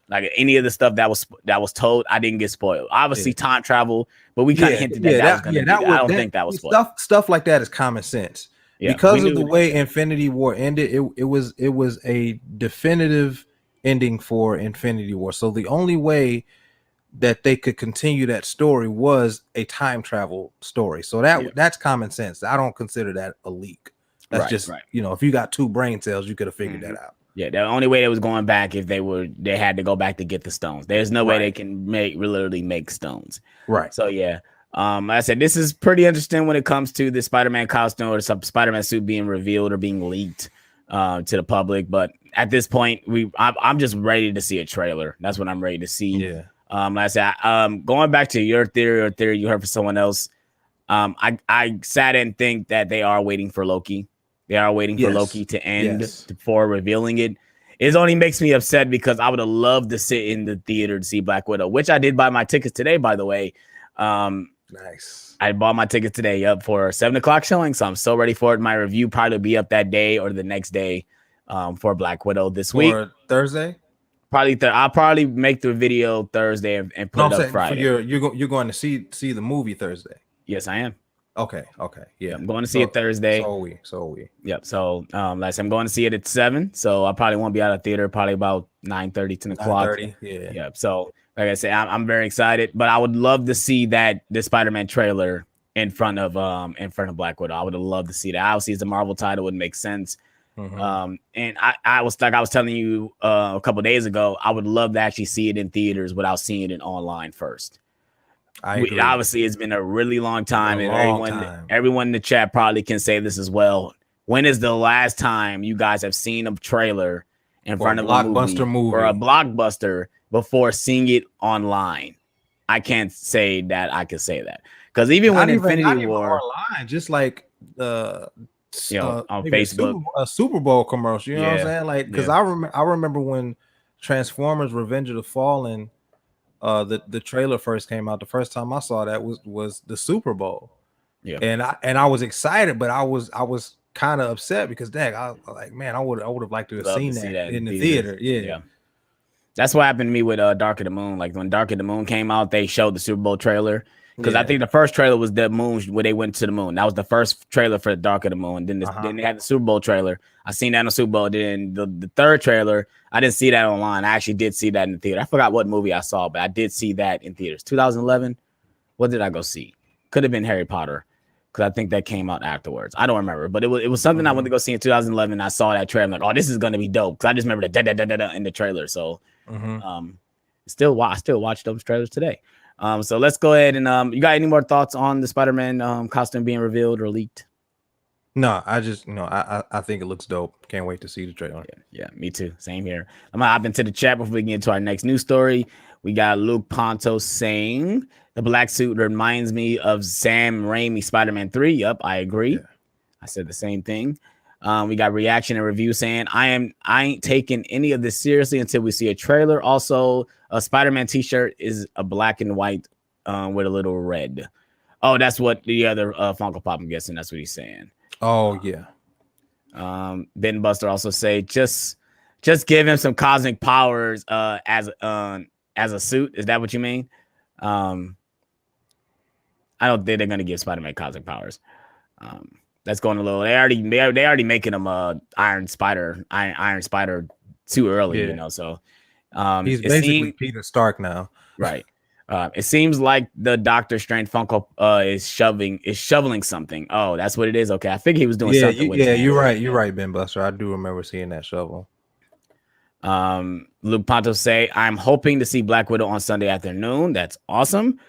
Like any of the stuff that was told, I didn't get spoiled. Obviously, time travel, but we kind of hinted that was going to be. I don't think that was spoiled. Stuff like that is common sense. Because of the way Infinity War ended, it was a definitive ending for Infinity War. So the only way that they could continue that story was a time travel story. So that's common sense. I don't consider that a leak. That's just if you got two brain cells, you could have figured that out. Yeah, the only way they was going back if they had to go back to get the stones. There's no way they can literally make stones. Right. So like I said, this is pretty interesting when it comes to the Spider-Man costume or the Spider-Man suit being revealed or being leaked to the public. But at this point, I'm just ready to see a trailer. That's what I'm ready to see. Yeah. Like I said, going back to your theory or theory you heard from someone else, I sat and think that they are waiting for Loki. They are waiting for Loki to end before revealing it. It only makes me upset because I would have loved to sit in the theater to see Black Widow, which I did buy my tickets today, by the way. Nice. I bought my tickets today up for 7:00 showing, so I'm so ready for it. My review probably be up that day or the next day for Black Widow this week. Thursday? I'll probably make the video Thursday and put it up Friday. You're going to see the movie Thursday? Yes, I am. Okay. Yeah. I'm going to see it Thursday. So are we. Yep. So like I said, I'm going to see it at 7. So I probably won't be out of theater probably about 9:30, 10 o'clock. 9:30. Yeah. Yep. So like I said, I'm very excited, but I would love to see the Spider-Man trailer in front of Black Widow. I would have loved to see that. Obviously, it's a Marvel title, would make sense. Mm-hmm. And I was telling you a couple days ago, I would love to actually see it in theaters without seeing it online first. Obviously, it's been a really long time, and everyone in the chat probably can say this as well. When is the last time you guys have seen a trailer in front of a movie or a blockbuster before seeing it online? I can't say that I can say that because even when Infinity War online, just like on maybe Facebook. a Super Bowl commercial. You know what I'm Yeah, saying? Like, because yeah. I remember when Transformers: Revenge of the Fallen, the trailer first came out. The first time I saw that was the Super Bowl. Yeah. And I was excited, but I was kind of upset because dang, I like, man, I would have liked to have Love to seen see that that in the theaters. theater. Yeah. That's what happened to me with Dark of the Moon. Like when Dark of the Moon came out, they showed the Super Bowl trailer because I think the first trailer was the moon where they went to the moon. That was the first trailer for Dark of the Moon. Then then they had the Super Bowl trailer. I seen that on Super Bowl. Then the third trailer, I didn't see that online. I actually did see that in the theater. I forgot what movie I saw, but I did see that in theaters. 2011. What did I go see? Could have been Harry Potter because I think that came out afterwards. I don't remember, but it was something I went to go see in 2011. I saw that trailer. I'm like, oh, this is gonna be dope because I just remember the da in the trailer. So. I still watch those trailers today. So let's go ahead and you got any more thoughts on the Spider-Man costume being revealed or leaked? No, I just I think it looks dope. Can't wait to see the trailer. Yeah, me too. Same here. I'm gonna hop into the chat before we get into our next news story. We got Luke Ponto saying the black suit reminds me of Sam Raimi Spider-Man 3. Yep, I agree. Yeah. I said the same thing. We got reaction and review saying I ain't taking any of this seriously until we see a trailer. Also, a Spider-Man t-shirt is a black and white with a little red. Oh, that's what the other Funko Pop, I'm guessing that's what he's saying. Oh yeah. Ben Buster also say just give him some cosmic powers as a suit. Is that what you mean? I don't think they're gonna give Spider-Man cosmic powers. That's going a little. They already making him Iron Spider too early, you know. So he's basically Peter Stark now, right? It seems like the Doctor Strange Funko is shoveling something. Oh, that's what it is. Okay, I figured he was doing something. You're right, Ben Buster. I do remember seeing that shovel. Luke Ponto say, I'm hoping to see Black Widow on Sunday afternoon. That's awesome.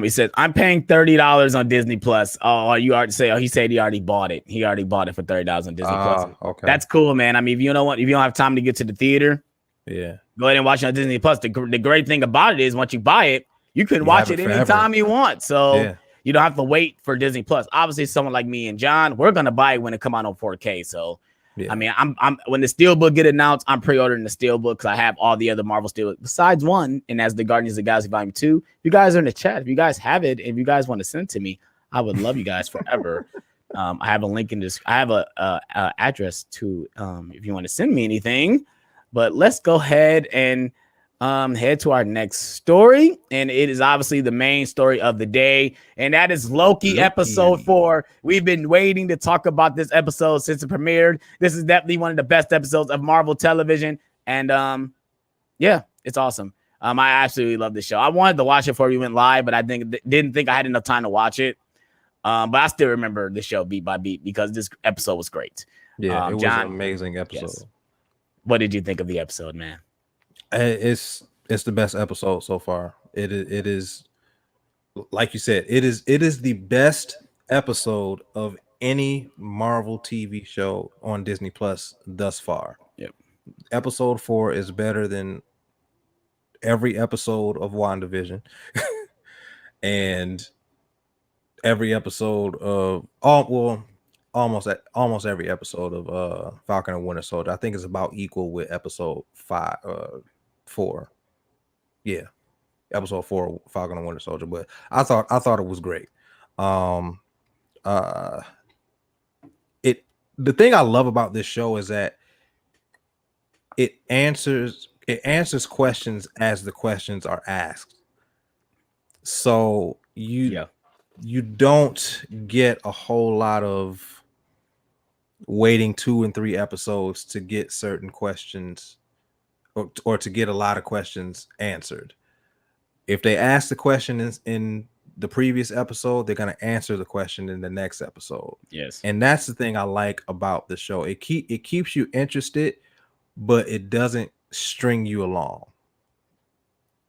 He says, I'm paying $30 on Disney Plus. Oh, you already say, he said he already bought it. He already bought it for $30 on Disney Plus. Okay. That's cool, man. I mean, if you don't have time to get to the theater, go ahead and watch it on Disney Plus. The great thing about it is once you buy it, you can watch it anytime you want. So you don't have to wait for Disney Plus. Obviously, someone like me and John, we're gonna buy it when it come out on 4K. So I mean, I'm when the Steelbook get announced, I'm pre-ordering the Steelbook because I have all the other Marvel Steelbook besides one, and that's the Guardians of the Galaxy Volume 2. If you guys are in the chat, if you guys have it, if you guys want to send it to me, I would love you guys forever. I have a link in this. I have a address to if you want to send me anything. But let's go ahead and head to our next story, and it is obviously the main story of the day, and that is Loki episode 4. We've been waiting to talk about this episode since it premiered. This is definitely one of the best episodes of Marvel television, and yeah, it's awesome. I absolutely love this show. I wanted to watch it before we went live, but I didn't think I had enough time to watch it. But I still remember the show beat by beat because this episode was great. Yeah, it was an amazing episode. Yes. What did you think of the episode, man? It's the best episode so far. It is like you said, it is the best episode of any Marvel TV show on Disney Plus thus far. Yep. Episode 4 is better than every episode of WandaVision and every episode of almost every episode of Falcon and Winter Soldier. I think it's about equal with episode 4. Yeah, episode 4, Falcon and Winter Soldier. But I thought it was great. The thing I love about this show is that it answers questions as the questions are asked. So you don't get a whole lot of waiting 2 and 3 episodes to get certain questions or to get a lot of questions answered. If they ask the question in the previous episode, they're going to answer the question in the next episode. Yes. And that's the thing I like about the show. It keeps you interested, but it doesn't string you along.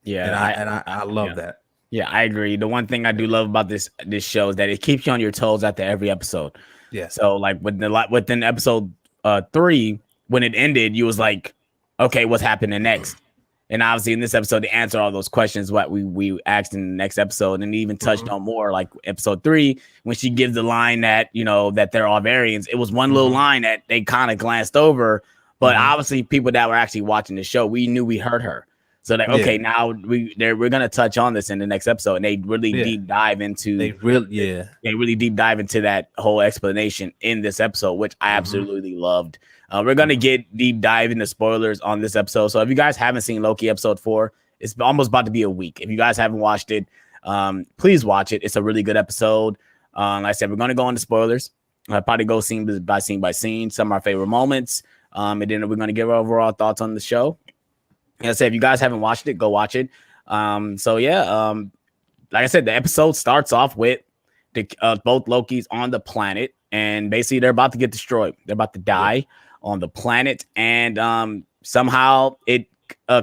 Yeah. And I love that. Yeah, I agree. The one thing I do love about this show is that it keeps you on your toes after every episode. Yeah. So like within episode 3, when it ended, you was like, okay, what's happening next? And obviously in this episode, they answer all those questions what we asked in the next episode, and even touched on more, like episode 3, when she gives the line that, you know, that they're all variants. It was one little line that they kind of glanced over, but obviously people that were actually watching the show, we knew we heard her. So that okay, now we're gonna touch on this in the next episode, and they really deep dive into they really deep dive into that whole explanation in this episode, which I absolutely loved. We're gonna get deep dive into spoilers on this episode. So if you guys haven't seen Loki episode 4, it's almost about to be a week. If you guys haven't watched it, please watch it. It's a really good episode. Like I said, we're gonna go into spoilers. I'll probably go scene by scene, some of our favorite moments, and then we're gonna give our overall thoughts on the show. Like I said, if you guys haven't watched it, go watch it. Like I said, the episode starts off with both Lokis on the planet, and basically they're about to get destroyed. They're about to die on the planet, and somehow it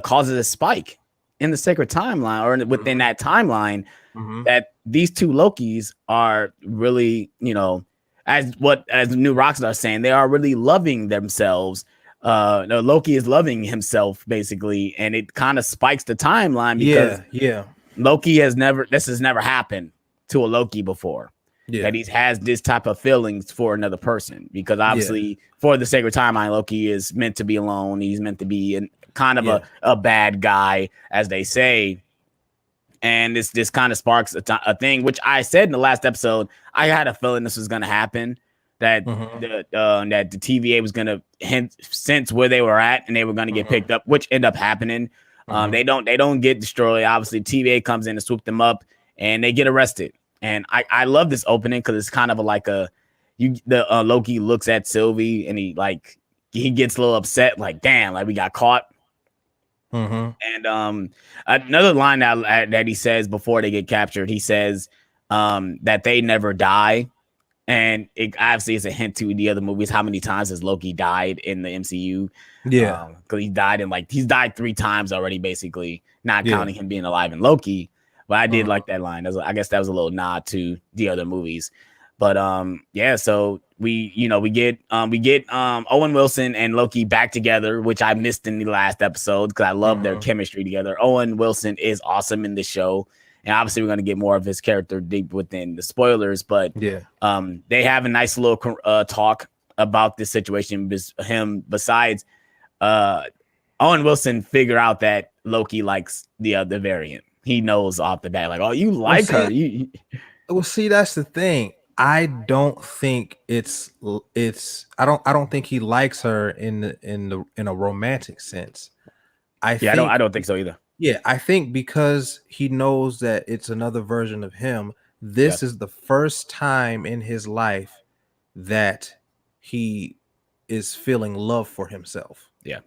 causes a spike in the sacred timeline, or within that timeline, that these two Lokis are really, you know, as New Rockstar are saying, they are really loving themselves. No, Loki is loving himself basically, and it kind of spikes the timeline because Loki has never happened to a Loki before. That he has this type of feelings for another person, because obviously for the sacred timeline, Loki is meant to be alone. He's meant to be kind of a bad guy, as they say. And this kind of sparks a thing, which I said in the last episode. I had a feeling this was going to happen, that that the TVA was going to sense where they were at, and they were going to get picked up, which ended up happening. They don't get destroyed. Obviously, TVA comes in to swoop them up, and they get arrested. And I love this opening because it's kind of Loki looks at Sylvie, and he gets a little upset, like, damn, like we got caught. And another line that he says before they get captured, he says that they never die. And it obviously is a hint to the other movies. How many times has Loki died in the MCU? Because he's died 3 times already, basically, not counting him being alive in Loki. But I did like that line. I guess that was a little nod to the other movies. But so we get Owen Wilson and Loki back together, which I missed in the last episode because I love their chemistry together. Owen Wilson is awesome in this show. And obviously, we're going to get more of his character deep within the spoilers. But they have a nice little talk about this situation. Besides, Owen Wilson figure out that Loki likes the variant. He knows off the bat, like, oh, you like her. Well, see, that's the thing. I don't think I don't think he likes her in a romantic sense. I don't think so either. Yeah, I think because he knows that it's another version of him, this is the first time in his life that he is feeling love for himself. Yeah.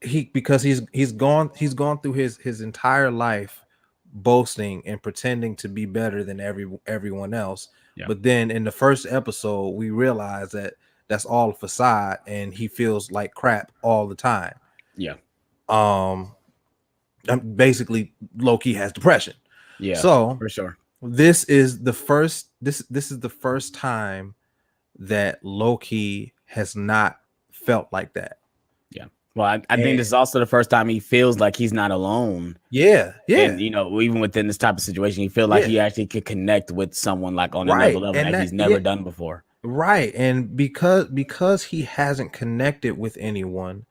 Because he's gone through his entire life boasting and pretending to be better than everyone else. Yeah. But then in the first episode, we realize that that's all a facade, and he feels like crap all the time. Yeah. Basically, Loki has depression. Yeah. So for sure, this is the first time that Loki has not felt like that. Yeah. Well, I think this is also the first time he feels like he's not alone. Yeah. And, even within this type of situation, he feels like he actually could connect with someone like on another level that he's never done before. Right. And because he hasn't connected with anyone,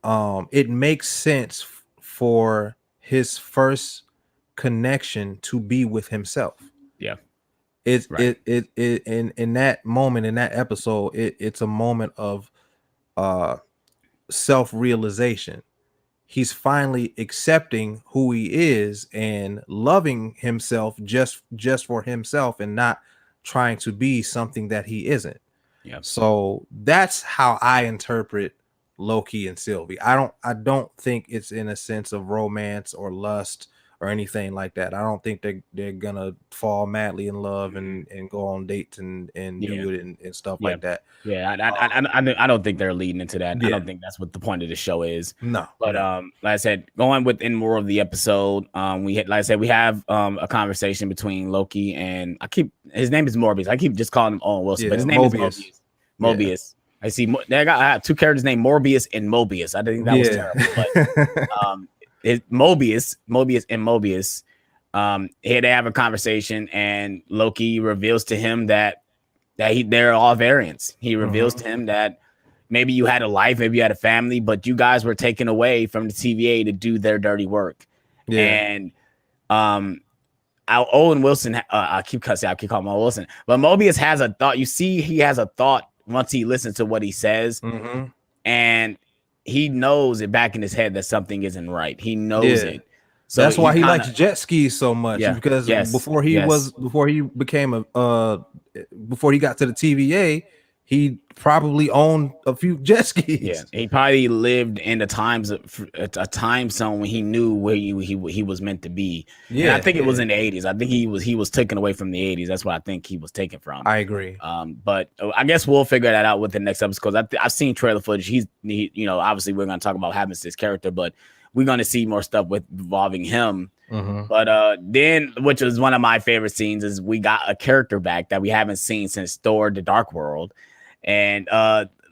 it makes sense for his first connection to be with himself. Yeah. It's in that moment, in that episode, it's a moment of self-realization. He's finally accepting who he is and loving himself just for himself, and not trying to be something that he isn't. Yeah. So that's how I interpret Loki and Sylvie. I don't think it's in a sense of romance or lust or anything like that. I don't think they're gonna fall madly in love and go on dates and do it and stuff like that. Yeah, I don't think they're leading into that. I don't think that's what the point of the show is. No. But like I said, going within more of the episode, we have a conversation between Loki and his name is Morbius. I keep just calling him Owen Wilson, but his name is Mobius. I see. I have two characters named Morbius and Mobius. I think that was terrible, but Mobius. Here they have a conversation, and Loki reveals to him that they're all variants. He reveals to him that maybe you had a life, maybe you had a family, but you guys were taken away from the TVA to do their dirty work. Yeah. And Owen Wilson, I keep calling him Wilson, but Mobius has a thought. You see, he has a thought once he listens to what he says, and he knows it back in his head that something isn't right. He knows it. So that's why he likes jet skis so much. Because before he became before he got to the TVA, he probably owned a few jet skis. Yeah, he probably lived in a time zone when he knew where he was meant to be. Yeah, and I think it was in the 80s. I think he was taken away from the 80s. That's what I think he was taken from. I agree. But I guess we'll figure that out with the next episode, because I've seen trailer footage. He obviously we're going to talk about Hammond's character, but we're going to see more stuff involving him. But then, which was one of my favorite scenes, is we got a character back that we haven't seen since Thor: The Dark World. And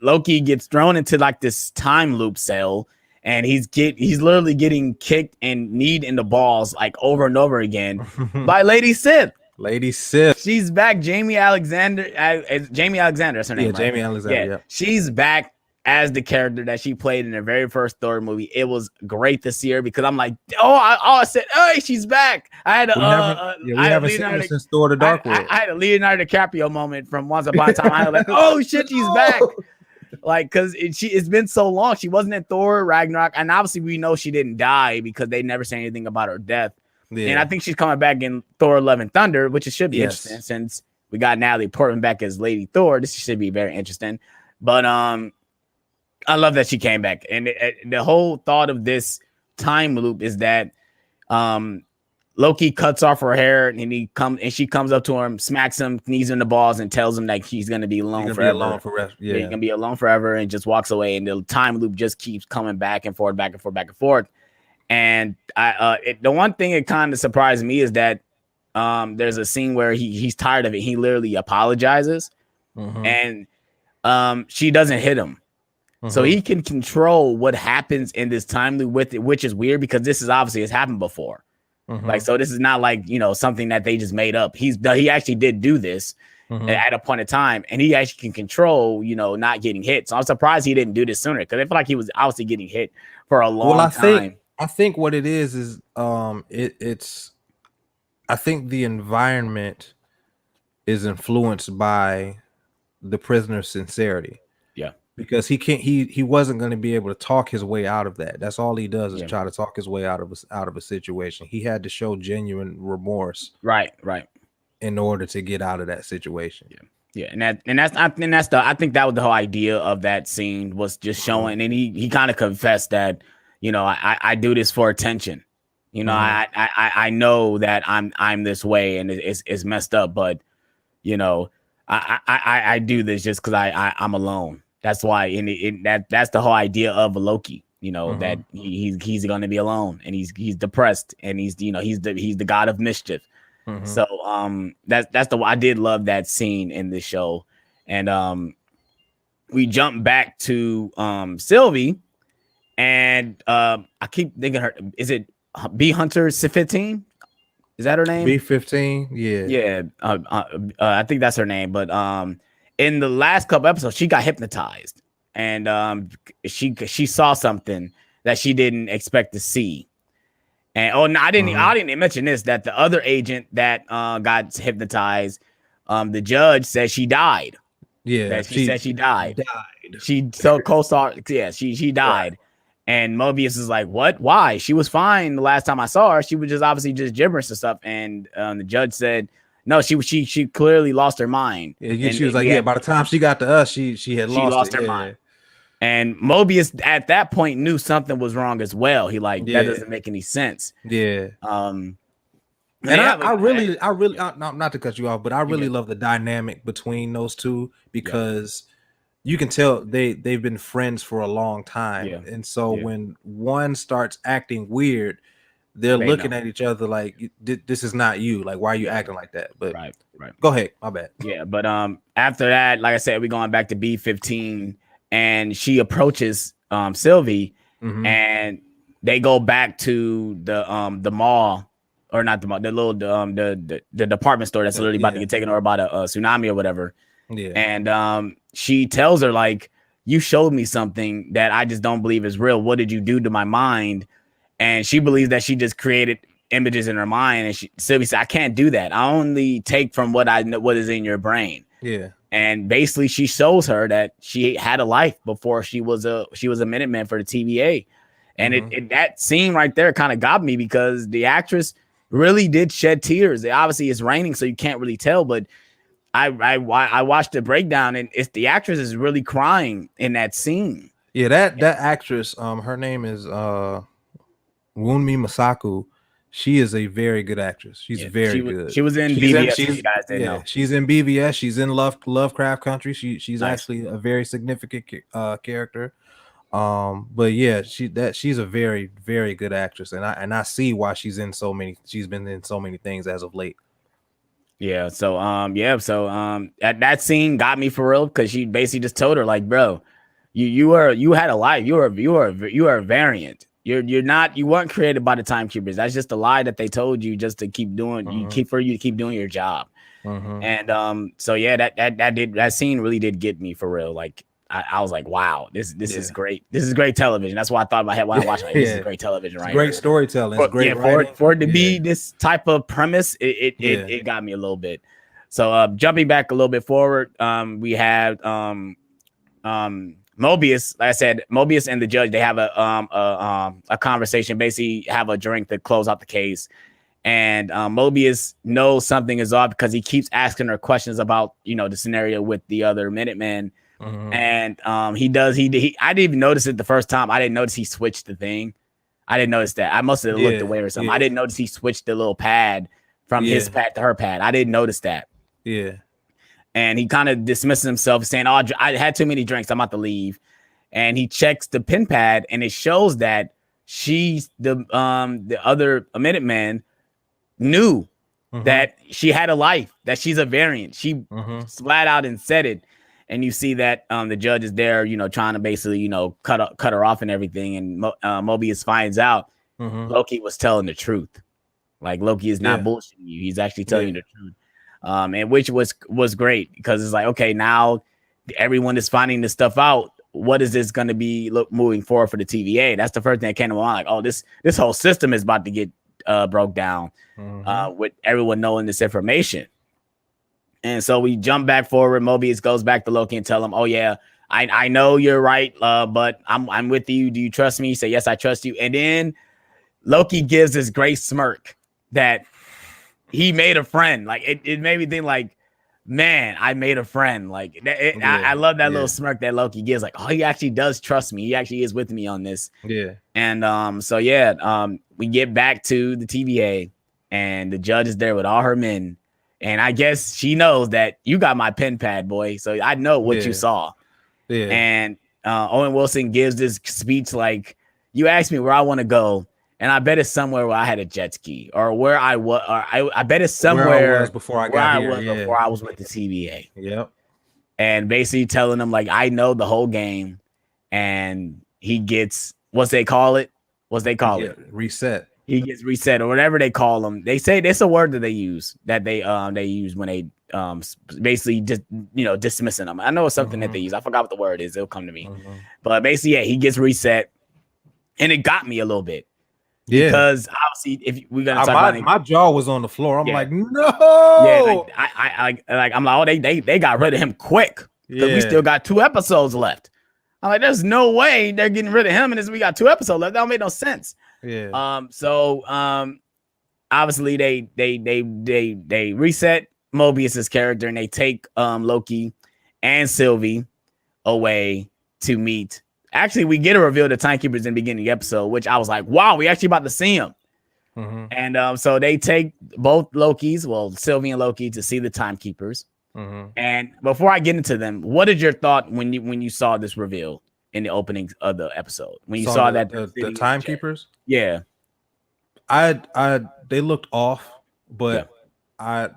Loki gets thrown into like this time loop cell, and he's literally getting kicked and kneed in the balls like over and over again by Lady Sif. Lady Sif. She's back. Jamie Alexander. Jamie Alexander. That's her name. Yeah, right? Jamie Alexander. Yeah. She's back as the character that she played in her very first Thor movie. It was great to see her, because I'm like, I said, hey, she's back. I had we haven't seen her since Thor: The Dark World. I had a Leonardo DiCaprio moment from Once Upon a Time. I was like, oh shit, she's back. Like, because it's been so long. She wasn't in Thor Ragnarok, and obviously we know she didn't die because they never say anything about her death. Yeah. And I think she's coming back in Thor: Love and Thunder, which should be interesting, since we got Natalie Portman back as Lady Thor. This should be very interesting. But I love that she came back, and the whole thought of this time loop is that Loki cuts off her hair, and she comes up to him, smacks him, knees in the balls, and tells him that he's gonna be alone forever. He's gonna be alone forever, and just walks away. And the time loop just keeps coming back and forth, back and forth, back and forth. And the one thing that kind of surprised me is that there's a scene where he's tired of it. He literally apologizes, and she doesn't hit him. So he can control what happens in this time loop with it, which is weird, because this is obviously has happened before. Like, so this is not like, something that they just made up. He actually did do this at a point in time, and he actually can control, not getting hit. So I'm surprised he didn't do this sooner, because I feel like he was obviously getting hit for a long time. I think what it is I think the environment is influenced by the prisoner's sincerity. Because he wasn't going to be able to talk his way out of that. That's all he does is try to talk his way out of a situation. He had to show genuine remorse, right, in order to get out of that situation. I think that was the whole idea of that scene, was just showing, and he kind of confessed that, I do this for attention. I know that I'm this way, and it's messed up, but I do this just because I'm alone. That's why, that's the whole idea of Loki, that he's going to be alone, and he's depressed, and he's the god of mischief. So I did love that scene in this show. And we jump back to Sylvie, and I keep thinking is it B Hunter 15? Is that her name? B15, yeah. I think that's her name, but in the last couple episodes, she got hypnotized, and she saw something that she didn't expect to see. And I didn't mention this, that the other agent that got hypnotized, the judge said she died. Yeah, she said she died. She so co-star. Yeah, she died. Right. And Mobius is like, what? Why? She was fine the last time I saw her. She was just obviously just gibberish and stuff. And the judge said, no, she clearly lost her mind. Yeah, she was like, by the time she got to us, she had lost her mind. And Mobius at that point knew something was wrong as well. He that doesn't make any sense. Yeah. And I really, not to cut you off, but I really love the dynamic between those two, because you can tell they've been friends for a long time. And so when one starts acting weird, they're they looking know. at each other like this is not you. Like, why are you Yeah. acting like that? But Right. go ahead, my bad. Yeah, but after that, like I said, we're going back to B15, and she approaches Sylvie, and they go back to the mall, or not the mall, the little the department store that's literally about to get taken over by the tsunami or whatever. Yeah. And she tells her, like, you showed me something that I just don't believe is real. What did you do to my mind? And she believes that she just created images in her mind. And Sylvie said, I can't do that. I only take from what I know, what is in your brain. Yeah. And basically she shows her that she had a life before she was a Minuteman for the TVA. And it that scene right there kind of got me, because the actress really did shed tears. Obviously it's raining, so you can't really tell, but I watched the breakdown, and it's the actress is really crying in that scene. Yeah, that actress, her name is Wunmi Masaku. She is a very good actress. She's very good. She was in BVS. You guys didn't know. She's in BVS. She's in Lovecraft Country. She's nice. Actually a very significant character. But yeah, she's a very, very good actress, and I see why she's been in so many things as of late. Yeah, so that scene got me for real, because she basically just told her, like, bro, you had a life. You are a variant. You weren't created by the timekeepers. That's just a lie that they told you just to keep doing. You to keep doing your job. And so yeah, that scene really did get me for real. Like I was like, wow, this is great. This is great television. That's what I thought in my head when I watched it. Like, this is great television, right? Great storytelling. It's great for it to be this type of premise, it got me a little bit. So jumping back a little bit forward, we had Mobius. Like I said, Mobius and the judge, they have a conversation, basically have a drink to close out the case. And Mobius knows something is off because he keeps asking her questions about, the scenario with the other Minutemen. And I didn't even notice it the first time. I didn't notice he switched the thing. I didn't notice that. I must have looked away or something. I didn't notice he switched the little pad from his pad to her pad. I didn't notice that. Yeah. And he kind of dismisses himself, saying, "Oh, I had too many drinks. I'm about to leave." And he checks the pin pad, and it shows that she's the other Minuteman knew that she had a life, that she's a variant. She flat out and said it. And you see that the judge is there, trying to basically, cut her off and everything. And Mobius finds out Loki was telling the truth. Like, Loki is not bullshitting you. He's actually telling you the truth. And which was great, because it's like, okay, now everyone is finding this stuff out. What is this going to be moving forward for the TVA? That's the first thing that came to mind. Like, oh, this whole system is about to get broke down with everyone knowing this information. And so we jump back forward. Mobius goes back to Loki and tell him, "Oh yeah, I know you're right, but I'm with you. Do you trust me?" He said, "Yes, I trust you." And then Loki gives this great smirk that he made a friend. Like it made me think, like, man, I made a friend. Like I love that little smirk that Loki gives. Like, oh, he actually does trust me. He actually is with me on this. Yeah. And we get back to the TVA, and the judge is there with all her men. And I guess she knows that you got my pen pad, boy. So I know what you saw. Yeah. And Owen Wilson gives this speech like, you asked me where I want to go, and I bet it's somewhere where I had a jet ski, or where I was, or I bet it's somewhere where I was before I was with the TVA. Yep. And basically telling them, like, I know the whole game, and he gets what's they call it? Reset. He gets reset, or whatever they call them. They say it's a word that they use when they basically just dismissing them. I know it's something that they use. I forgot what the word is. It'll come to me. But basically, he gets reset, and it got me a little bit. Yeah, because obviously, if we're gonna talk about my jaw was on the floor. I'm like, no. Yeah, I'm like, oh, they got rid of him quick, because we still got 2 episodes left. I'm like, there's no way they're getting rid of him, and we got 2 episodes left. That don't make no sense. Yeah. So obviously they reset Mobius's character, and they take Loki and Sylvie away to meet. Actually, we get a reveal of the timekeepers in the beginning of the episode, which I was like, wow, we actually about to see him. And so they take both Sylvie and Loki, to see the timekeepers. And before I get into them, what is your thought when you saw this reveal in the opening of the episode? When you saw that the timekeepers? Yeah. they looked off, but I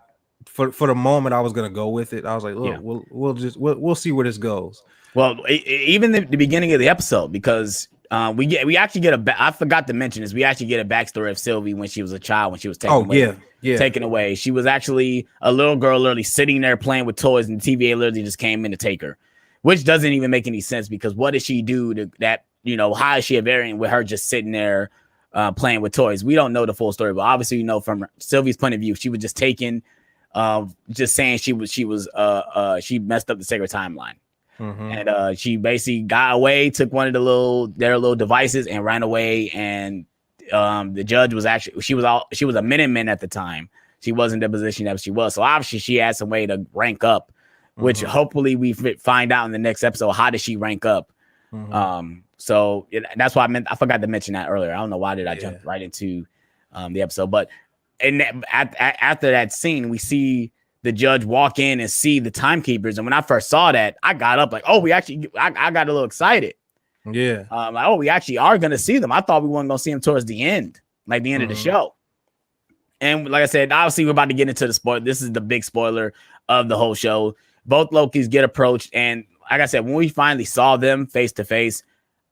for the moment I was gonna go with it. I was like, look, we'll see where this goes. Well, even the beginning of the episode, because we actually get I forgot to mention this. We actually get a backstory of Sylvie when she was a child, when she was taken away. She was actually a little girl, literally sitting there playing with toys, and the TVA literally just came in to take her, which doesn't even make any sense, because what did she do to that? You know, how is she a variant with her just sitting there playing with toys? We don't know the full story, but obviously, you know, from Sylvie's point of view, she was just taken, just saying she messed up the sacred timeline. And she basically got away, took one of their little devices and ran away. And the judge was actually, she was a Minuteman at the time. She wasn't the position that she was. So obviously she had some way to rank up, which hopefully we find out in the next episode. How does she rank up? So that's why I forgot to mention that earlier. I don't know why did I jump right into the episode, but after that scene, we see the judge walk in and see the timekeepers. And when I first saw that, I got up like, oh, I got a little excited. Yeah. Like, oh, we actually are going to see them. I thought we weren't going to see them towards the end, like the end of the show. And like I said, obviously we're about to get into the spoiler. This is the big spoiler of the whole show. Both Lokis get approached. And like I said, when we finally saw them face to face,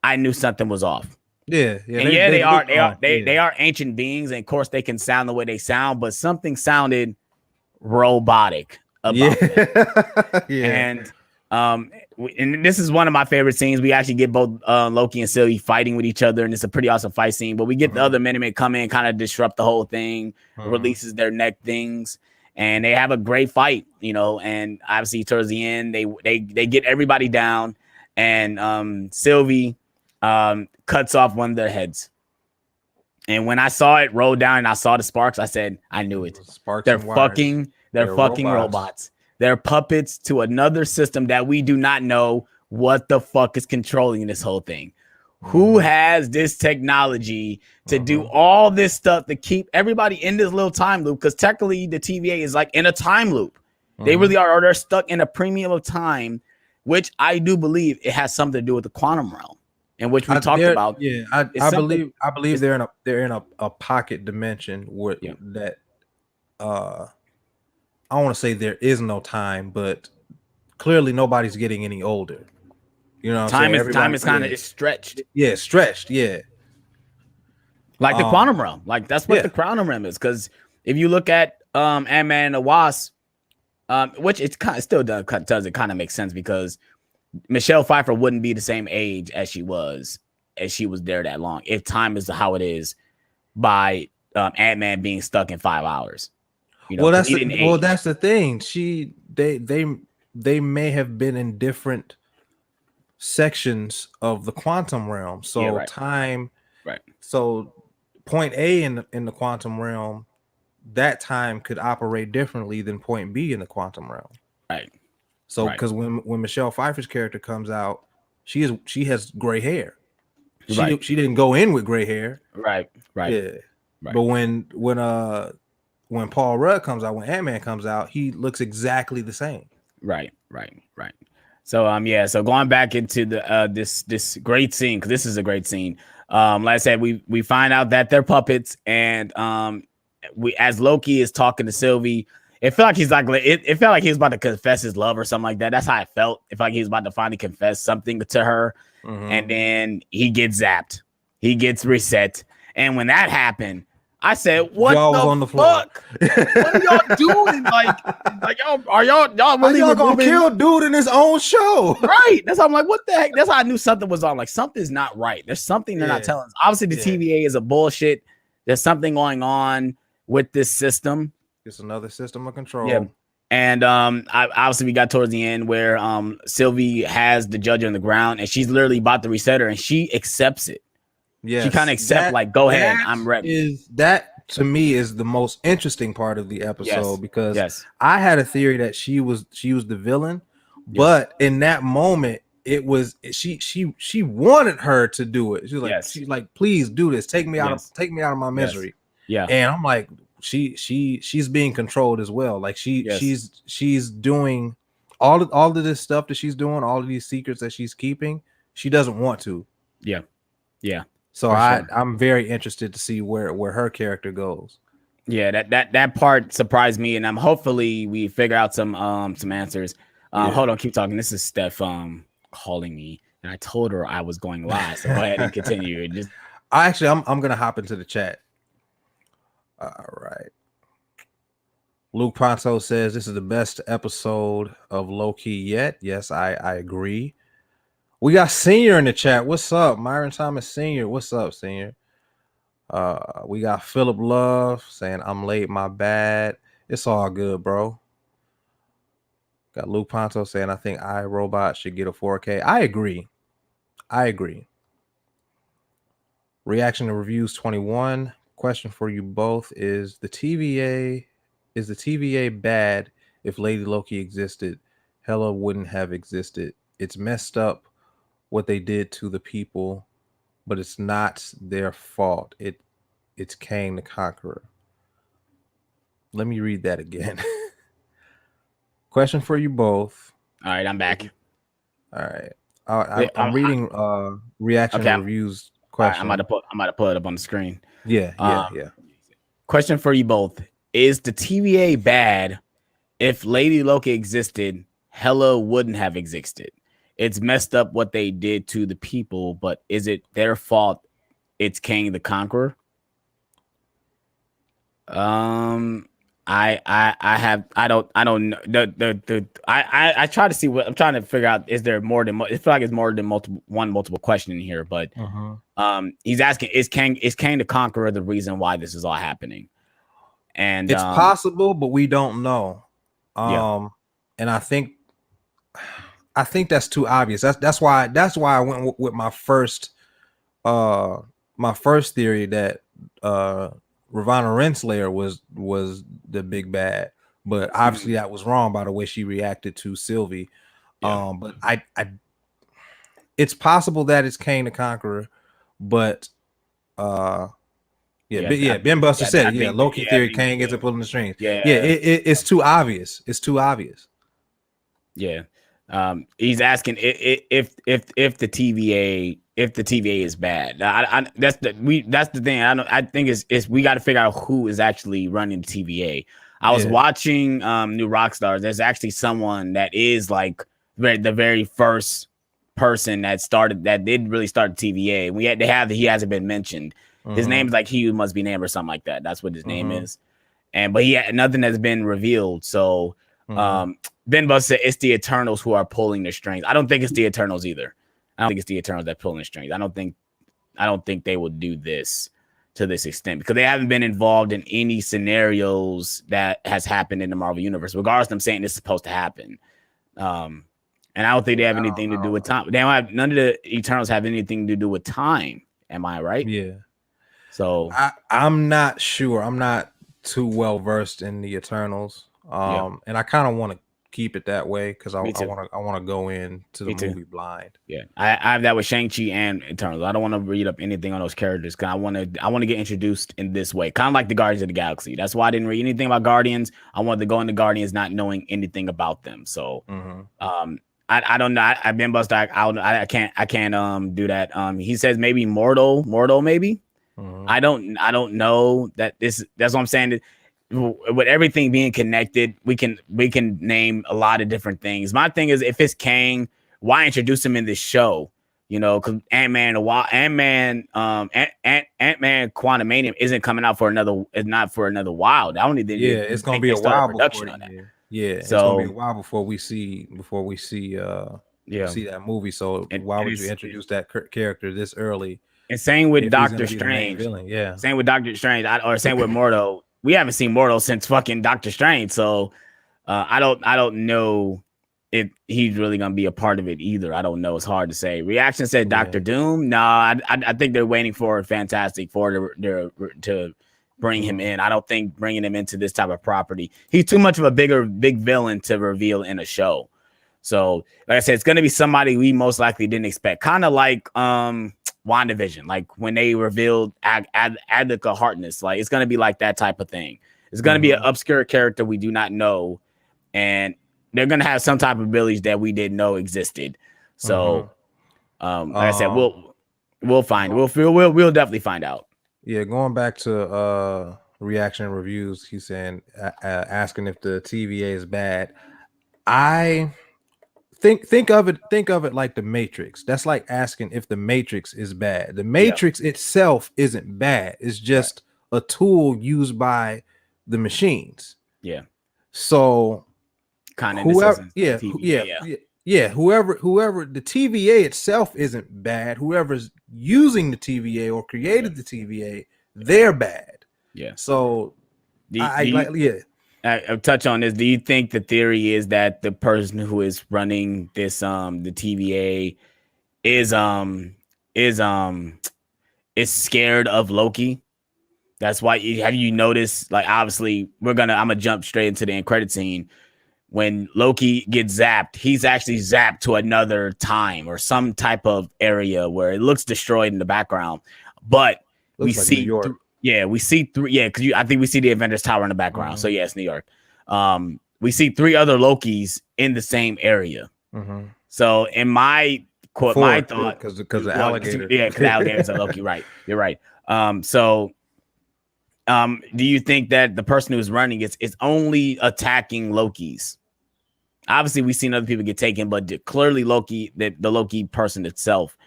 I knew something was off. Yeah. They are ancient beings. And of course they can sound the way they sound, but something sounded robotic about it. And this is one of my favorite scenes. We actually get both Loki and Sylvie fighting with each other, and it's a pretty awesome fight scene. But we get the other Minutemen come in, kind of disrupt the whole thing, releases their neck things, and they have a great fight, you know. And obviously towards the end, they get everybody down, and Sylvie cuts off one of their heads. And when I saw it roll down and I saw the sparks, I said, I knew it. They're fucking robots. They're puppets to another system that we do not know what the fuck is controlling this whole thing. Who has this technology to do all this stuff to keep everybody in this little time loop? Because technically the TVA is like in a time loop. They really are, or they're stuck in a premium of time, which I do believe it has something to do with the quantum realm. In which we talked about. Yeah, I believe they're in a pocket dimension where that I don't want to say there is no time, but clearly nobody's getting any older. You know, time is kind of stretched. Yeah, stretched. Yeah, like the quantum realm. Like that's what the quantum realm is. Because if you look at Ant-Man and the Wasp, which it kind of still does it kind of make sense, because Michelle Pfeiffer wouldn't be the same age as she was there that long if time is how it is by Ant-Man being stuck in 5 hours. You know, that's the thing. They may have been in different sections of the quantum realm. So time, right? So point A in the quantum realm, that time could operate differently than point B in the quantum realm, right? So because when Michelle Pfeiffer's character comes out, she has gray hair. She didn't go in with gray hair. Right. Yeah. Right. But when Paul Rudd comes out, when Ant-Man comes out, he looks exactly the same. Right. So so going back into the this great scene, because this is a great scene. Like I said, we find out that they're puppets, and as Loki is talking to Sylvie, it felt like it felt like he was about to confess his love or something like that. That's how it felt. It felt like he was about to finally confess something to her, and then he gets zapped. He gets reset, and when that happened, I said, "What the fuck? What are y'all doing? Like y'all are y'all really gonna kill dude in his own show?" Right. That's how I'm like, what the heck? That's how I knew something was on. Like something's not right. There's something they're not telling us. Obviously, the TVA is a bullshit. There's something going on with this system. It's another system of control. Yeah. And obviously we got towards the end where Sylvie has the judge on the ground, and she's literally about to reset her, and she accepts it. Yeah, she kind of accepts, like, go ahead, I'm ready. That to me is the most interesting part of the episode, because I had a theory that she was the villain, but in that moment it was she wanted her to do it. She's like, please do this. Take me out of my misery. Yeah. And I'm like, she's being controlled as well. Like she's doing all of this stuff that she's doing, all of these secrets that she's keeping. She doesn't want to. Yeah. So For sure. I'm very interested to see where her character goes. Yeah, that part surprised me, and I'm hopefully we figure out some answers. Hold on, keep talking. This is Steph calling me, and I told her I was going live, so go ahead and continue. Just I'm gonna hop into the chat. All right. Luke Ponto says this is the best episode of Loki yet. Yes, I agree. We got Senior in the chat. What's up, Myron Thomas Senior? What's up, Senior? We got Philip Love saying I'm late, my bad. It's all good, bro. Got Luke Ponto saying I think iRobot should get a 4K. I agree. Reaction to Reviews 21. Question for you both: Is the TVA bad? If Lady Loki existed, Hela wouldn't have existed. It's messed up what they did to the people, but it's not their fault. It's Kang the Conqueror. Let me read that again. Question for you both. all right, I'm back. All right. I'm reading reaction reviews question. I'm about to pull it up on the screen. Yeah. Question for you both: Is the TVA bad? If Lady Loki existed, Hela wouldn't have existed. It's messed up what they did to the people, but is it their fault? It's Kang the Conqueror. I don't know. I try to see what I'm trying to figure out. Is there more than? It feels like it's more than multiple question in here, but he's asking: Is Kang the Conqueror the reason why this is all happening? And it's possible, but we don't know. And I think that's too obvious. That's why I went with my first theory that Ravonna Renslayer was the big bad, but obviously that was wrong by the way she reacted to Sylvie. But I it's possible that it's Kang the Conqueror, but Ben Buster said Loki theory, Kang isn't pulling the strings. It's too obvious. It's too obvious. Yeah. He's asking if the TVA is bad. That's the thing. I think it's we got to figure out who is actually running the TVA. I was watching New Rockstars. There's actually someone that is like the very first person that did really start the TVA. He hasn't been mentioned. His name is like He Who Must Be Named or something like that. That's what his name is. But nothing has been revealed. So Ben Buss said it's the Eternals who are pulling the strings. I don't think it's the Eternals either. I don't think it's the Eternals that pulling the strings. I don't think they will do this to this extent because they haven't been involved in any scenarios that has happened in the Marvel universe, regardless of them saying this is supposed to happen. And I don't think they have anything to do with time. None of the Eternals have anything to do with time. Am I right? Yeah. So I'm not sure. I'm not too well versed in the Eternals. And I kind of want to keep it that way because I want to go into the movie blind. Yeah, I have that with Shang-Chi and Eternals. I don't want to read up anything on those characters because I want to get introduced in this way, kind of like the Guardians of the Galaxy. That's why I didn't read anything about Guardians. I wanted to go into Guardians not knowing anything about them. So I don't know. I've been busted. I can't do that. He says maybe mortal maybe. I don't know that this. That's what I'm saying. With everything being connected, we can name a lot of different things. My thing is, if it's Kang, why introduce him in this show? You know, because Ant-Man Quantumanium isn't coming out for another. It's not for another while. I don't even. It's gonna be a while production on that. It's gonna be a while before we see that movie. So why would you introduce that character this early? And same with Doctor Strange. Same with Doctor Strange, or same with Mordo. We haven't seen Mordo since fucking Doctor Strange, so I don't know if he's really gonna be a part of it either. I don't know. It's hard to say. Reaction said Doctor Doom. No, I think they're waiting for Fantastic Four to bring him in. I don't think bringing him into this type of property. He's too much of a big villain to reveal in a show. So, like I said, it's gonna be somebody we most likely didn't expect. Kind of like WandaVision, like when they revealed Adlika Harkness, like it's gonna be like that type of thing. It's gonna be an obscure character we do not know, and they're gonna have some type of abilities that we didn't know existed. So, like I said, We'll find. We'll definitely find out. Yeah, going back to reaction reviews, he's saying asking if the TVA is bad. I think of it like the Matrix. That's like asking if the Matrix is bad. The Matrix itself isn't bad. It's just a tool used by the machines. Yeah. So Kind of whoever, TVA, whoever the TVA itself isn't bad. Whoever's using the TVA or created the TVA, they're bad. Yeah. So I'll touch on this. Do you think the theory is that the person who is running this the TVA is scared of Loki? That's why have you noticed, like, obviously I'm gonna jump straight into the end credit scene. When Loki gets zapped, he's actually zapped to another time or some type of area where it looks destroyed in the background. But we see we see three. Yeah, because I think we see the Avengers Tower in the background. Mm-hmm. So yeah, it's New York. We see 3 other Lokis in the same area. Mm-hmm. So in my my thought, because the alligator, because the alligators are Loki, right? You're right. Do you think that the person who's running is only attacking Lokis? Obviously, we've seen other people get taken, but clearly Loki, the Loki person itself,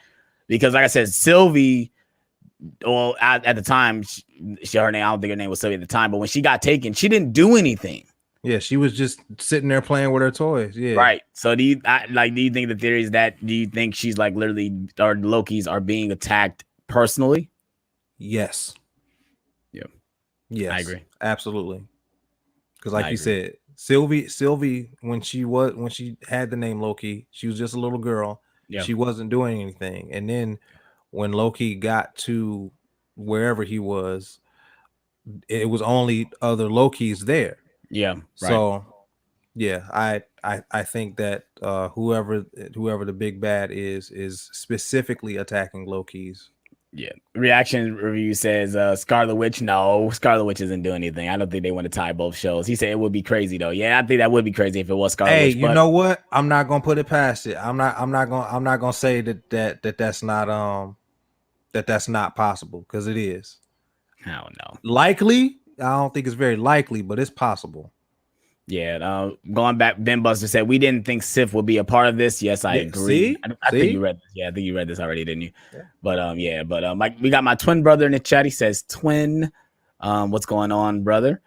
because like I said, Sylvie. Well, at the time, her name, I don't think her name was Sylvie at the time, but when she got taken, she didn't do anything. Yeah, she was just sitting there playing with her toys. Yeah, right. So do you think the theory is that? Do you think she's like literally, or Lokis are being attacked personally? Yes. Yeah. Yes, I agree. Absolutely. Because like you said, Sylvie, when she had the name Loki, she was just a little girl. Yeah. She wasn't doing anything. And then when Loki got to wherever he was, it was only other Lokis there. Yeah. Right. So yeah, I think that whoever the big bad is specifically attacking Lokis. Yeah. Reaction review says Scarlet Witch. No, Scarlet Witch isn't doing anything. I don't think they want to tie both shows. He said it would be crazy though. Yeah, I think that would be crazy if it was Scarlet Witch. Hey, you know what? I'm not gonna put it past it. I'm not gonna say that's not possible, because it is. I don't know. Likely, I don't think it's very likely, but it's possible. Yeah, going back, Ben Buster said we didn't think Sif would be a part of this. Yes, I agree. I think you read this. Yeah, I think you read this already, didn't you? Yeah. But we got my twin brother in the chat. He says twin. What's going on, brother?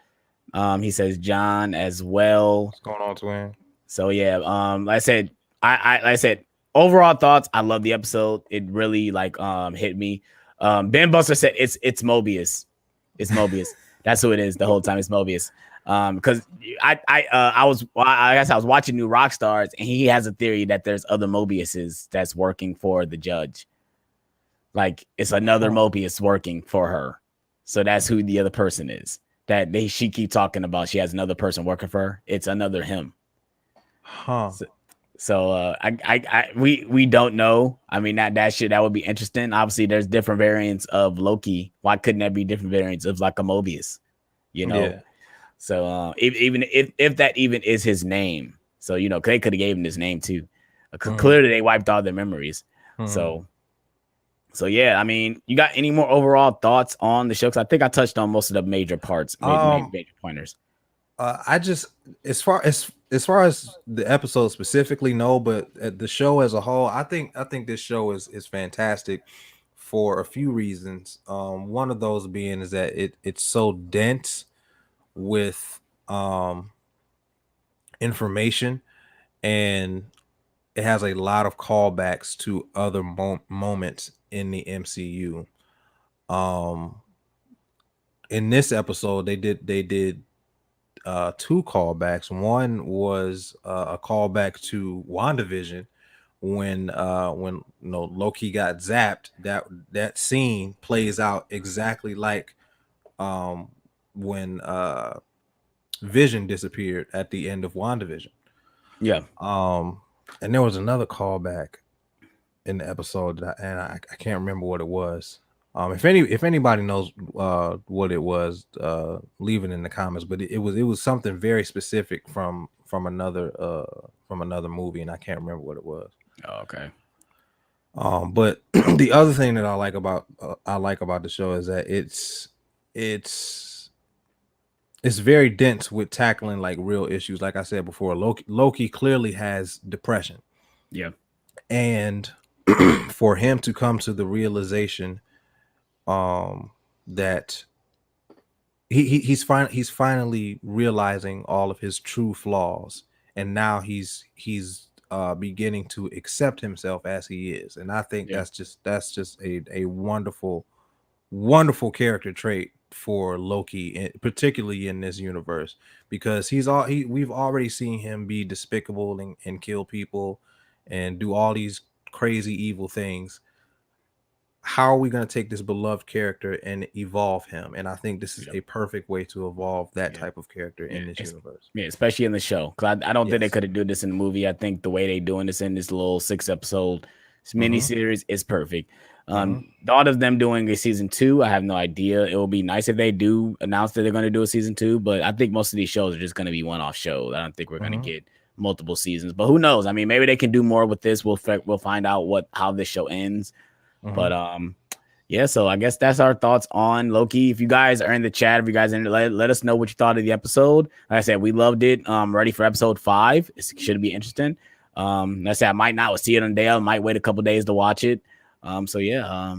He says John as well. What's going on, twin? So yeah, like I said, overall thoughts. I love the episode. It really hit me. Ben Buster said it's Mobius. It's Mobius. That's who it is the whole time. It's Mobius. Because I guess I was watching New Rockstars, and he has a theory that there's other Mobiuses that's working for the judge. Like it's another Mobius working for her. So that's who the other person is. She keep talking about. She has another person working for her. It's another him. Huh. So we don't know. I mean that would be interesting. Obviously, there's different variants of Loki. Why couldn't there be different variants of like a Mobius? You know. Yeah. So even if that even is his name, so they could have gave him his name too. Clearly they wiped all their memories. So yeah, I mean, you got any more overall thoughts on the show? Because I think I touched on most of the major parts, major pointers. I just as far as the episode specifically, no, but the show as a whole, I think this show is fantastic for a few reasons. One of those being is that it's so dense with information, and it has a lot of callbacks to other moments in the MCU. In this episode, they did 2 callbacks. One was a callback to WandaVision when Loki got zapped. That scene plays out exactly like when Vision disappeared at the end of WandaVision. Yeah. And there was another callback in the episode and I can't remember what it was. If anybody knows what it was, leave it in the comments. But it was something very specific from another movie, and I can't remember what it was. Oh, okay. But the other thing that I like about the show is that it's very dense with tackling like real issues. Like I said before, Loki clearly has depression. Yeah. And for him to come to the realization that he's finally realizing all of his true flaws, and now he's beginning to accept himself as he is. And I think that's just a wonderful character trait for Loki, particularly in this universe, because we've already seen him be despicable and kill people and do all these crazy evil things. How are we going to take this beloved character and evolve him? And I think this is a perfect way to evolve that type of character in this universe. Yeah, especially in the show. Because I don't think they could have done this in the movie. I think the way they doing this in this little 6-episode miniseries is perfect. Thought of them doing a season 2, I have no idea. It will be nice if they do announce that they're going to do a season 2, but I think most of these shows are just going to be one-off shows. I don't think we're going to get multiple seasons, but who knows? I mean, maybe they can do more with this. We'll find out how this show ends. But yeah, so I guess that's our thoughts on Loki. If you guys are in the chat, if you guys are in, let us know what you thought of the episode. Like I said, we loved it. Ready for episode 5. It should be interesting. Let's say I might not see it on the day. I might wait a couple days to watch it. So yeah,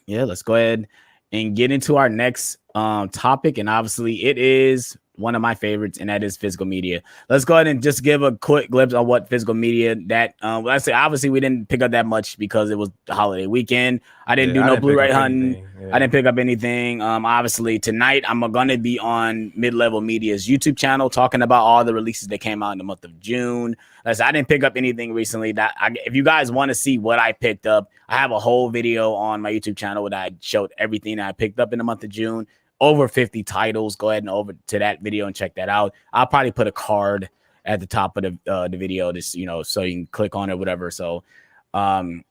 let's go ahead and get into our next topic. And obviously it is one of my favorites, and that is physical media. Let's go ahead and just give a quick glimpse on what physical media that I say. Obviously, we didn't pick up that much because it was the holiday weekend. I didn't do no Blu-ray hunting. I didn't pick up anything. Obviously, tonight I'm gonna be on Mid-Level Media's YouTube channel talking about all the releases that came out in the month of June. I didn't pick up anything recently. If you guys want to see what I picked up, I have a whole video on my YouTube channel where I showed everything that I picked up in the month of June. Over 50 titles. Go ahead and over to that video and check that out. I'll probably put a card at the top of the video, just so you can click on it, whatever. So I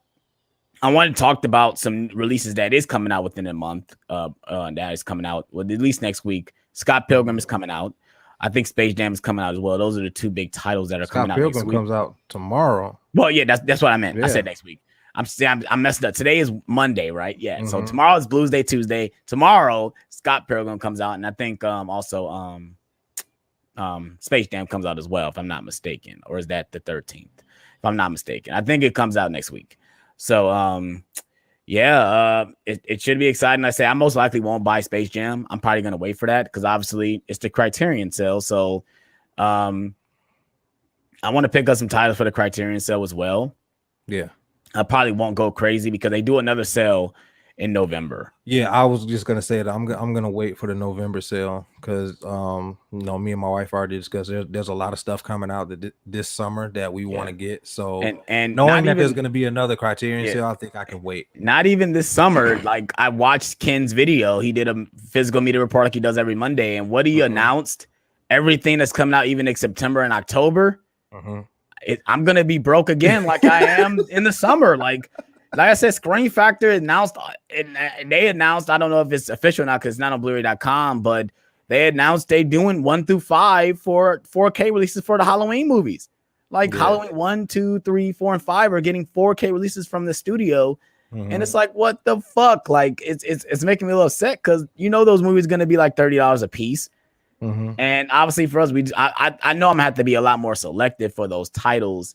want to talk about some releases that is coming out within a month. That is coming out at least next week. Scott Pilgrim is coming out. I think Space Jam is coming out as well. Those are the 2 big titles that are coming out next week. Scott Pilgrim comes out tomorrow. Well, yeah, that's what I meant. Yeah. I said next week. I'm messed up. Today is Monday, right? Yeah. So tomorrow is Blues Day Tuesday. Tomorrow, Scott Pilgrim comes out, and I think also Space Jam comes out as well, if I'm not mistaken. Or is that the 13th? If I'm not mistaken. I think it comes out next week. So it should be exciting. I most likely won't buy Space Jam. I'm probably gonna wait for that because obviously it's the Criterion sale. So I want to pick up some titles for the Criterion sale as well. Yeah. I probably won't go crazy because they do another sale in November. Yeah, I was just gonna say that I'm gonna wait for the November sale because me and my wife already discussed there's a lot of stuff coming out this summer that we want to get. So and knowing that there's gonna be another Criterion sale, I think I can wait. Not even this summer. Like I watched Ken's video. He did a physical media report like he does every Monday, and what he announced, everything that's coming out even in September and October. I'm gonna be broke again, like I am in the summer. Like I said, Screen Factor announced, and they announced. I don't know if it's official or not because it's not on Blu-ray.com, but they announced they doing 1 through 5 for 4K releases for the Halloween movies. Like Halloween 1, 2, 3, 4, and 5 are getting 4K releases from the studio, and it's like, what the fuck? Like it's making me a little upset because those movies gonna be like $30 a piece. And obviously for us, I know I'm gonna have to be a lot more selective for those titles,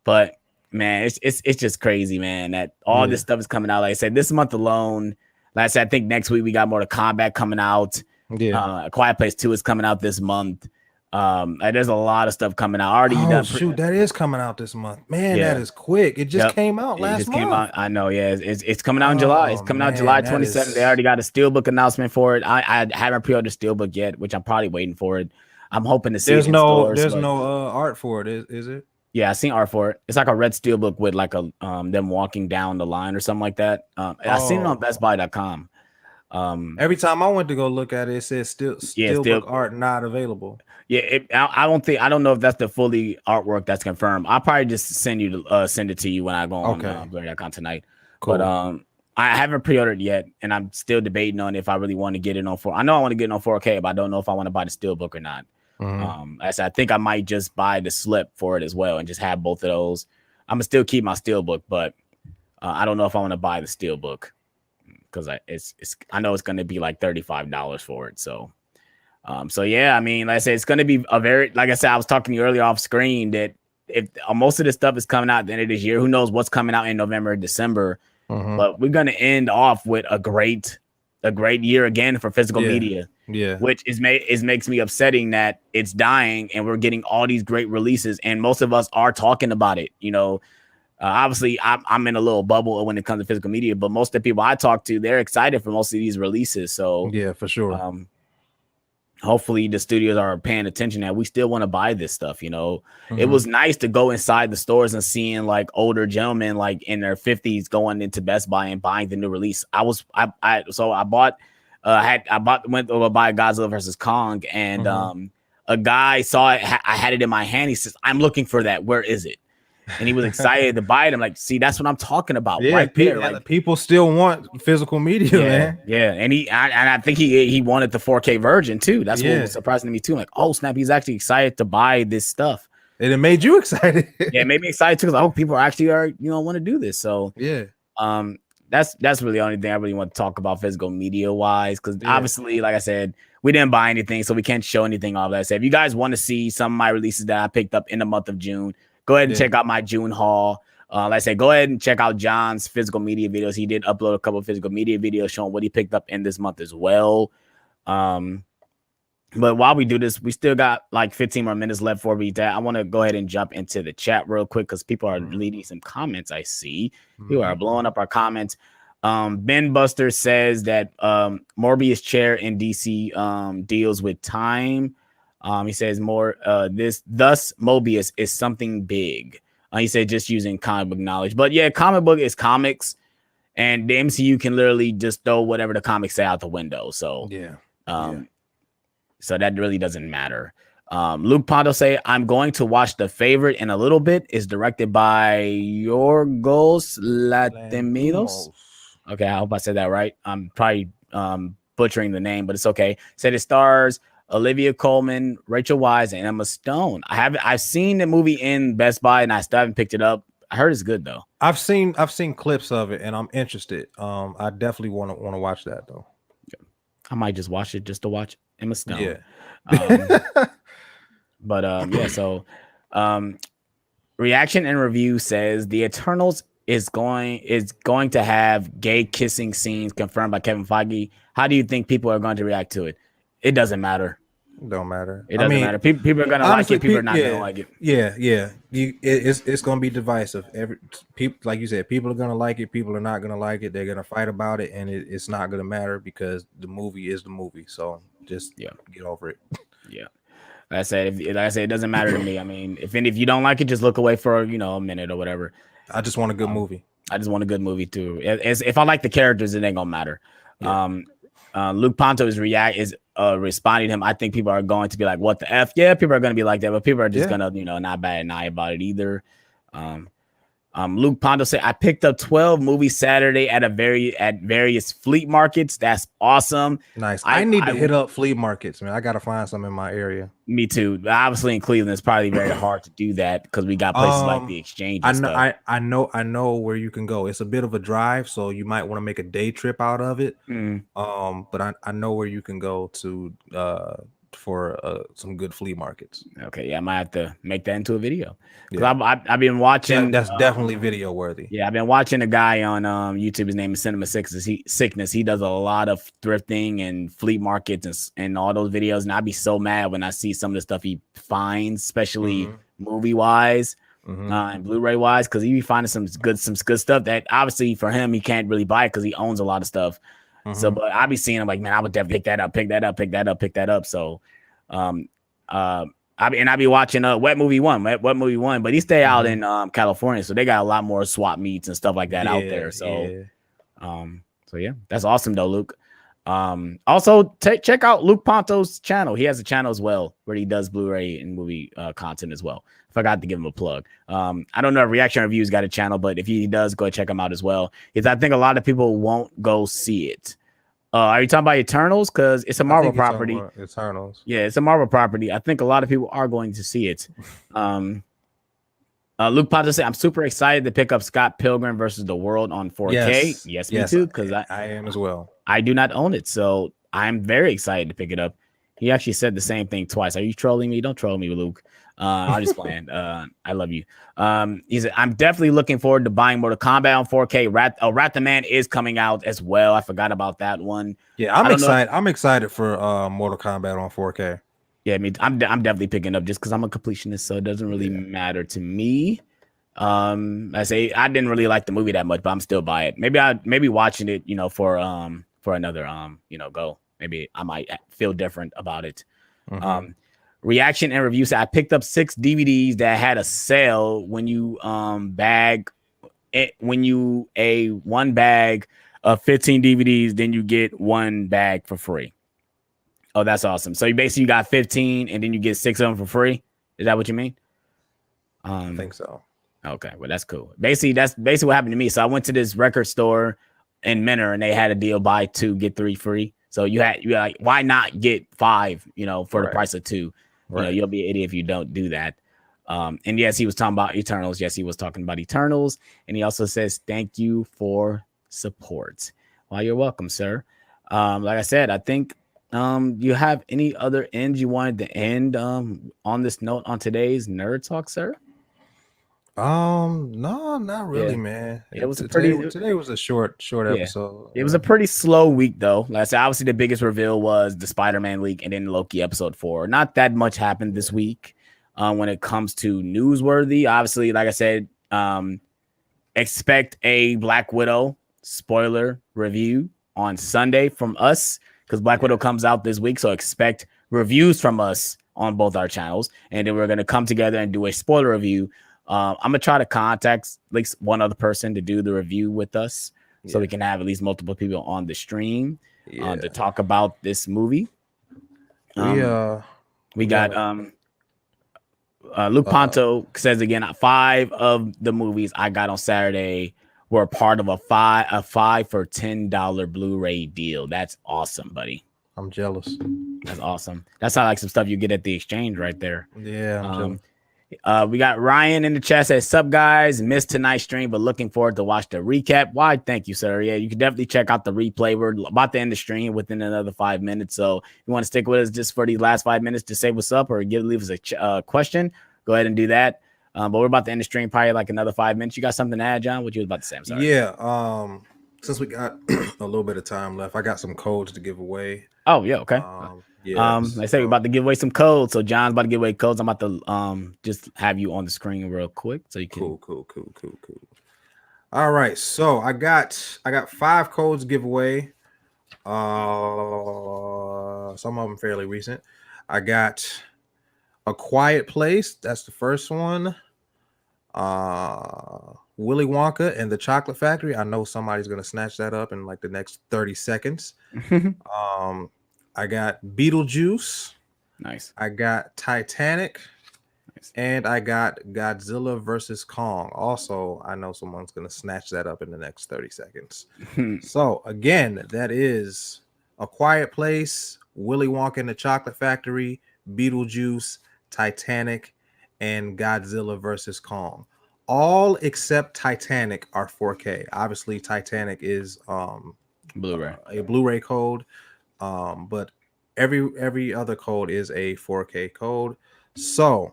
but man, it's just crazy, man, that all this stuff is coming out. Like I said, this month alone, like I said, I think next week we got Mortal Kombat coming out. A Quiet Place 2 is coming out this month. There's a lot of stuff coming out. That is coming out this month, man. That is quick. It just came out last month. Came out. I know. Yeah, it's coming out in July. It's coming out July 27th. They already got a steelbook announcement for it. I haven't pre-ordered steelbook yet, which I'm probably waiting for it. I'm hoping to see. There's no art for it, is it? Yeah, I seen art for it. It's like a red steelbook with like a them walking down the line or something like that. I seen it on BestBuy.com. Every time I went to go look at it, it says steelbook art not available. Yeah, I don't know if that's the fully artwork that's confirmed. I'll probably just send it to you when I go on Blu-ray.com tonight. Cool. But I haven't pre-ordered yet, and I'm still debating on if I really want to get it on 4. I know I want to get it on 4K, but I don't know if I want to buy the steelbook or not. I think I might just buy the slip for it as well and just have both of those. I'm gonna still keep my steelbook, but I don't know if I want to buy the Steelbook because I know it's going to be like $35 for it. So yeah, I mean, like I said, it's going to be like I said, I was talking to you earlier off screen that if most of this stuff is coming out at the end of this year, who knows what's coming out in November, December, but we're going to end off with a great year again for physical media. Yeah, which makes me upsetting that it's dying and we're getting all these great releases and most of us are talking about it. Obviously I'm in a little bubble when it comes to physical media, but most of the people I talk to, they're excited for most of these releases. So yeah, for sure. Hopefully the studios are paying attention that we still want to buy this stuff. It was nice to go inside the stores and seeing like older gentlemen like in their 50s going into Best Buy and buying the new release. I went over to buy Godzilla versus Kong, and a guy saw it. I had it in my hand. He says, "I'm looking for that. Where is it?" And he was excited to buy it. I'm like, "See, that's what I'm talking about, right there." Like, people still want physical media, man. Yeah, and I think he wanted the 4K version too. That's what was surprising to me too. I'm like, oh snap, he's actually excited to buy this stuff. And it made you excited. Yeah, it made me excited too. Because people want to do this. So yeah, that's really the only thing I really want to talk about physical media wise, because obviously, like I said, we didn't buy anything, so we can't show anything off that. So if you guys want to see some of my releases that I picked up in the month of June, go ahead and check out my June haul. Like I said, go ahead and check out John's physical media videos. He did upload a couple of physical media videos showing what he picked up in this month as well. But while we do this, we still got like 15 more minutes left for read that. I want to go ahead and jump into the chat real quick because people are leaving some comments. I see people are blowing up our comments. Ben Buster says that Morbius chair in DC deals with time. He says thus Mobius is something big. He said just using comic book knowledge, but yeah, comic book is comics, and the MCU can literally just throw whatever the comics say out the window. So so that really doesn't matter. Luke Pondo say, I'm going to watch The Favorite in a little bit. Is directed by Yorgos Lanthimos. Okay, I hope I said that right. I'm probably butchering the name, but it's okay. Said it stars Olivia Colman, Rachel Weisz, and Emma Stone. I've seen the movie in Best Buy, and I still haven't picked it up. I heard it's good though. I've seen clips of it, and I'm interested. I definitely want to watch that though. I might just watch it just to watch Emma Stone. Yeah. So reaction and review says The Eternals is going to have gay kissing scenes confirmed by Kevin Feige. How do you think people are going to react to it? It doesn't matter. Don't matter. It doesn't matter. People are gonna like it. People are not gonna like it. Yeah. It's gonna be divisive. People, like you said, people are gonna like it. People are not gonna like it. They're gonna fight about it, and it's not gonna matter because the movie is the movie. So just get over it. Yeah. Like I said, it doesn't matter to me. I mean, if you don't like it, just look away for a minute or whatever. I just want a good movie. I just want a good movie too. If I like the characters, it ain't gonna matter. Yeah. Luke Ponto is responding to him. I think people are going to be like, what the F? Yeah, people are going to be like that, but people are just going to, not bat an eye about it either. Luke Ponto said, I picked up 12 movies Saturday at various flea markets. That's awesome. Nice. I need to hit up flea markets, man. I got to find some in my area. Me too. Obviously in Cleveland, it's probably very hard to do that because we got places like the Exchange. I know where you can go. It's a bit of a drive, so you might want to make a day trip out of it. But I know where you can go to for some good flea markets. Okay, yeah, I might have to make that into a video. I've been watching. That's definitely video worthy. Yeah, I've been watching a guy on YouTube. His name is Cinema Sickness. He does a lot of thrifting and flea markets and all those videos. And I'd be so mad when I see some of the stuff he finds, especially movie wise and Blu-ray wise, because he be finding some good stuff that obviously for him he can't really buy it because he owns a lot of stuff. So, but I be seeing him like, man, I would definitely pick that up. So, I be watching Wet Movie One, but he stay out in California, so they got a lot more swap meets and stuff like that out there. So, so yeah, that's awesome though, Luke. Also check out Luke Ponto's channel. He has a channel as well where he does Blu-ray and movie content as well. Forgot to give him a plug. I don't know if Reaction Reviews got a channel, but if he does, go check him out as well. I think a lot of people won't go see it. Are you talking about Eternals? Because it's a Marvel property. Eternals. Yeah, it's a Marvel property. I think a lot of people are going to see it. Luke Potter said, I'm super excited to pick up Scott Pilgrim versus the World on 4K. Yes, me too, because I am as well. I do not own it, so I'm very excited to pick it up. He actually said the same thing twice. Are you trolling me? Don't troll me, Luke. I'm just playing. I love you. He said, I'm definitely looking forward to buying Mortal Kombat on 4K. Rat the Man is coming out as well. I forgot about that one. Yeah, I'm excited. I'm excited for Mortal Kombat on 4K. Yeah, I mean, I'm definitely picking up just because I'm a completionist, so it doesn't really matter to me. I say I didn't really like the movie that much, but I'm still buy it. Maybe watching it, for another go. Maybe I might feel different about it. Reaction and review. So I picked up 6 DVDs that had a sale when you bag it when you one bag of 15 DVDs, then you get one bag for free. Oh, that's awesome. So you basically got 15 and then you get 6 of them for free. Is that what you mean? I think so. Okay, well, that's cool. Basically, that's basically what happened to me. So I went to this record store in Menor and they had a deal, buy 2, get 3 free. So you're like, why not get 5, for the price of 2? Right. You'll be an idiot if you don't do that. And yes, he was talking about Eternals. Yes, he was talking about Eternals. And he also says, thank you for support. Well, you're welcome, sir. Like I said, I think you have any other ends you wanted to end on this note on today's Nerd Talk, sir? No, not really, man. It was today was a short episode. It was a pretty slow week though. Like I said, obviously the biggest reveal was the Spider-Man leak and then Loki episode 4. Not that much happened this week when it comes to newsworthy. Obviously, like I said, expect a Black Widow spoiler review on Sunday from us because Black Widow comes out this week. So expect reviews from us on both our channels. And then we're going to come together and do a spoiler review. I'm gonna try to contact at least one other person to do the review with us, so we can have at least multiple people on the stream to talk about this movie. We got Luke Ponto says again, 5 of the movies I got on Saturday were part of a 5 for $10 Blu-ray deal. That's awesome, buddy. I'm jealous. That's awesome. That's not like some stuff you get at the exchange right there. Yeah. We got Ryan in the chat says, sup guys, missed tonight's stream, but looking forward to watch the recap. Why? Thank you, sir. Yeah, you can definitely check out the replay. We're about to end the stream within another 5 minutes. So if you want to stick with us just for these last 5 minutes to say what's up or leave us a question, go ahead and do that. But we're about to end the stream probably like another 5 minutes. You got something to add, John? What you was about to say? I'm sorry. Yeah. Since we got a little bit of time left, I got some codes to give away. Oh, yeah. Okay. I say we're about to give away some codes. So John's about to give away codes. I'm about to just have you on the screen real quick so you can. Cool. All right. So I got 5 codes to give away. Some of them fairly recent. I got A Quiet Place. That's the first one. Willy Wonka and the Chocolate Factory. I know somebody's gonna snatch that up in like the next 30 seconds. I got Beetlejuice. Nice. I got Titanic. Nice. And I got Godzilla versus Kong. Also, I know someone's gonna snatch that up in the next 30 seconds. So again, that is A Quiet Place, Willy Wonka and the Chocolate Factory, Beetlejuice, Titanic, and Godzilla versus Kong. All except Titanic are 4K. Obviously, Titanic is Blu-ray, a Blu-ray code, but every other code is a 4K code. So,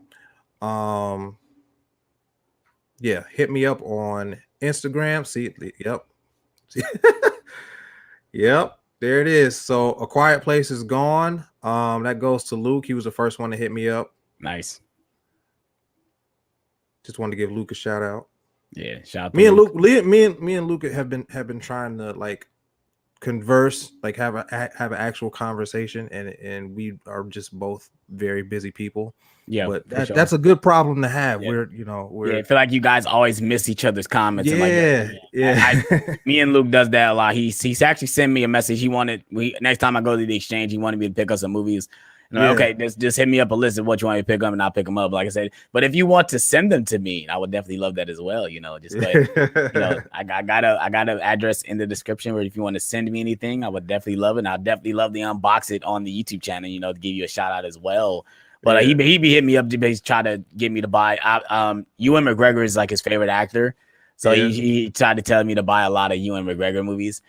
hit me up on Instagram. See, yep, yep, there it is. So, A Quiet Place is gone. That goes to Luke. He was the first one to hit me up. Nice. Just wanted to give Luke a shout out. Yeah, shout out. Me and Luke have been trying to like converse, like have an actual conversation, and we are just both very busy people. Yeah, but that's a good problem to have. Yeah. I feel like you guys always miss each other's comments. Me and Luke does that a lot. He's actually sent me a message. Next time I go to the exchange, he wanted me to pick up some movies. Okay, just hit me up a list of what you want me to pick up, and I'll pick them up. Like I said, but if you want to send them to me, I would definitely love that as well. Just I got a address in the description where if you want to send me anything, I would definitely love it. And I'll definitely love to unbox it on the YouTube channel. To give you a shout out as well. But he be hitting me up to try to get me to buy. Ewan McGregor is like his favorite actor, so he tried to tell me to buy a lot of Ewan McGregor movies,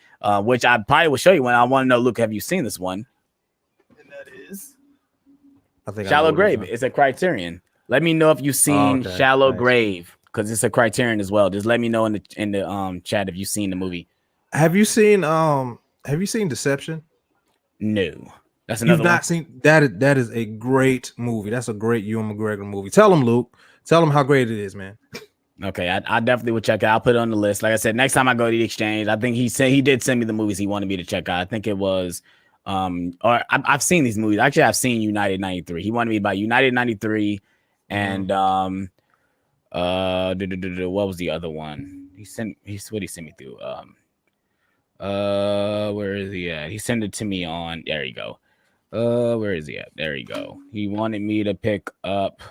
which I probably will show you when I want to know. Luke, have you seen this one? And that is, I think Shallow Grave. It's a Criterion. Let me know if you've seen Shallow Grave, because it's a Criterion as well. Just let me know in the chat if you've seen the movie. Have you seen Deception? No. That's another. You've not seen that? That is a great movie. That's a great Ewan McGregor movie. Tell him, Luke. Tell him how great it is, man. Okay, I definitely would check it out. I'll put it on the list. Like I said, next time I go to the exchange, I think he did send me the movies he wanted me to check out. I think it was, or I've seen these movies. Actually, I've seen United 93. He wanted me to buy United 93, and what was the other one? What he sent me through. Where is he at? He sent it to me on. There you go. Where is he at? There you go. He wanted me to pick up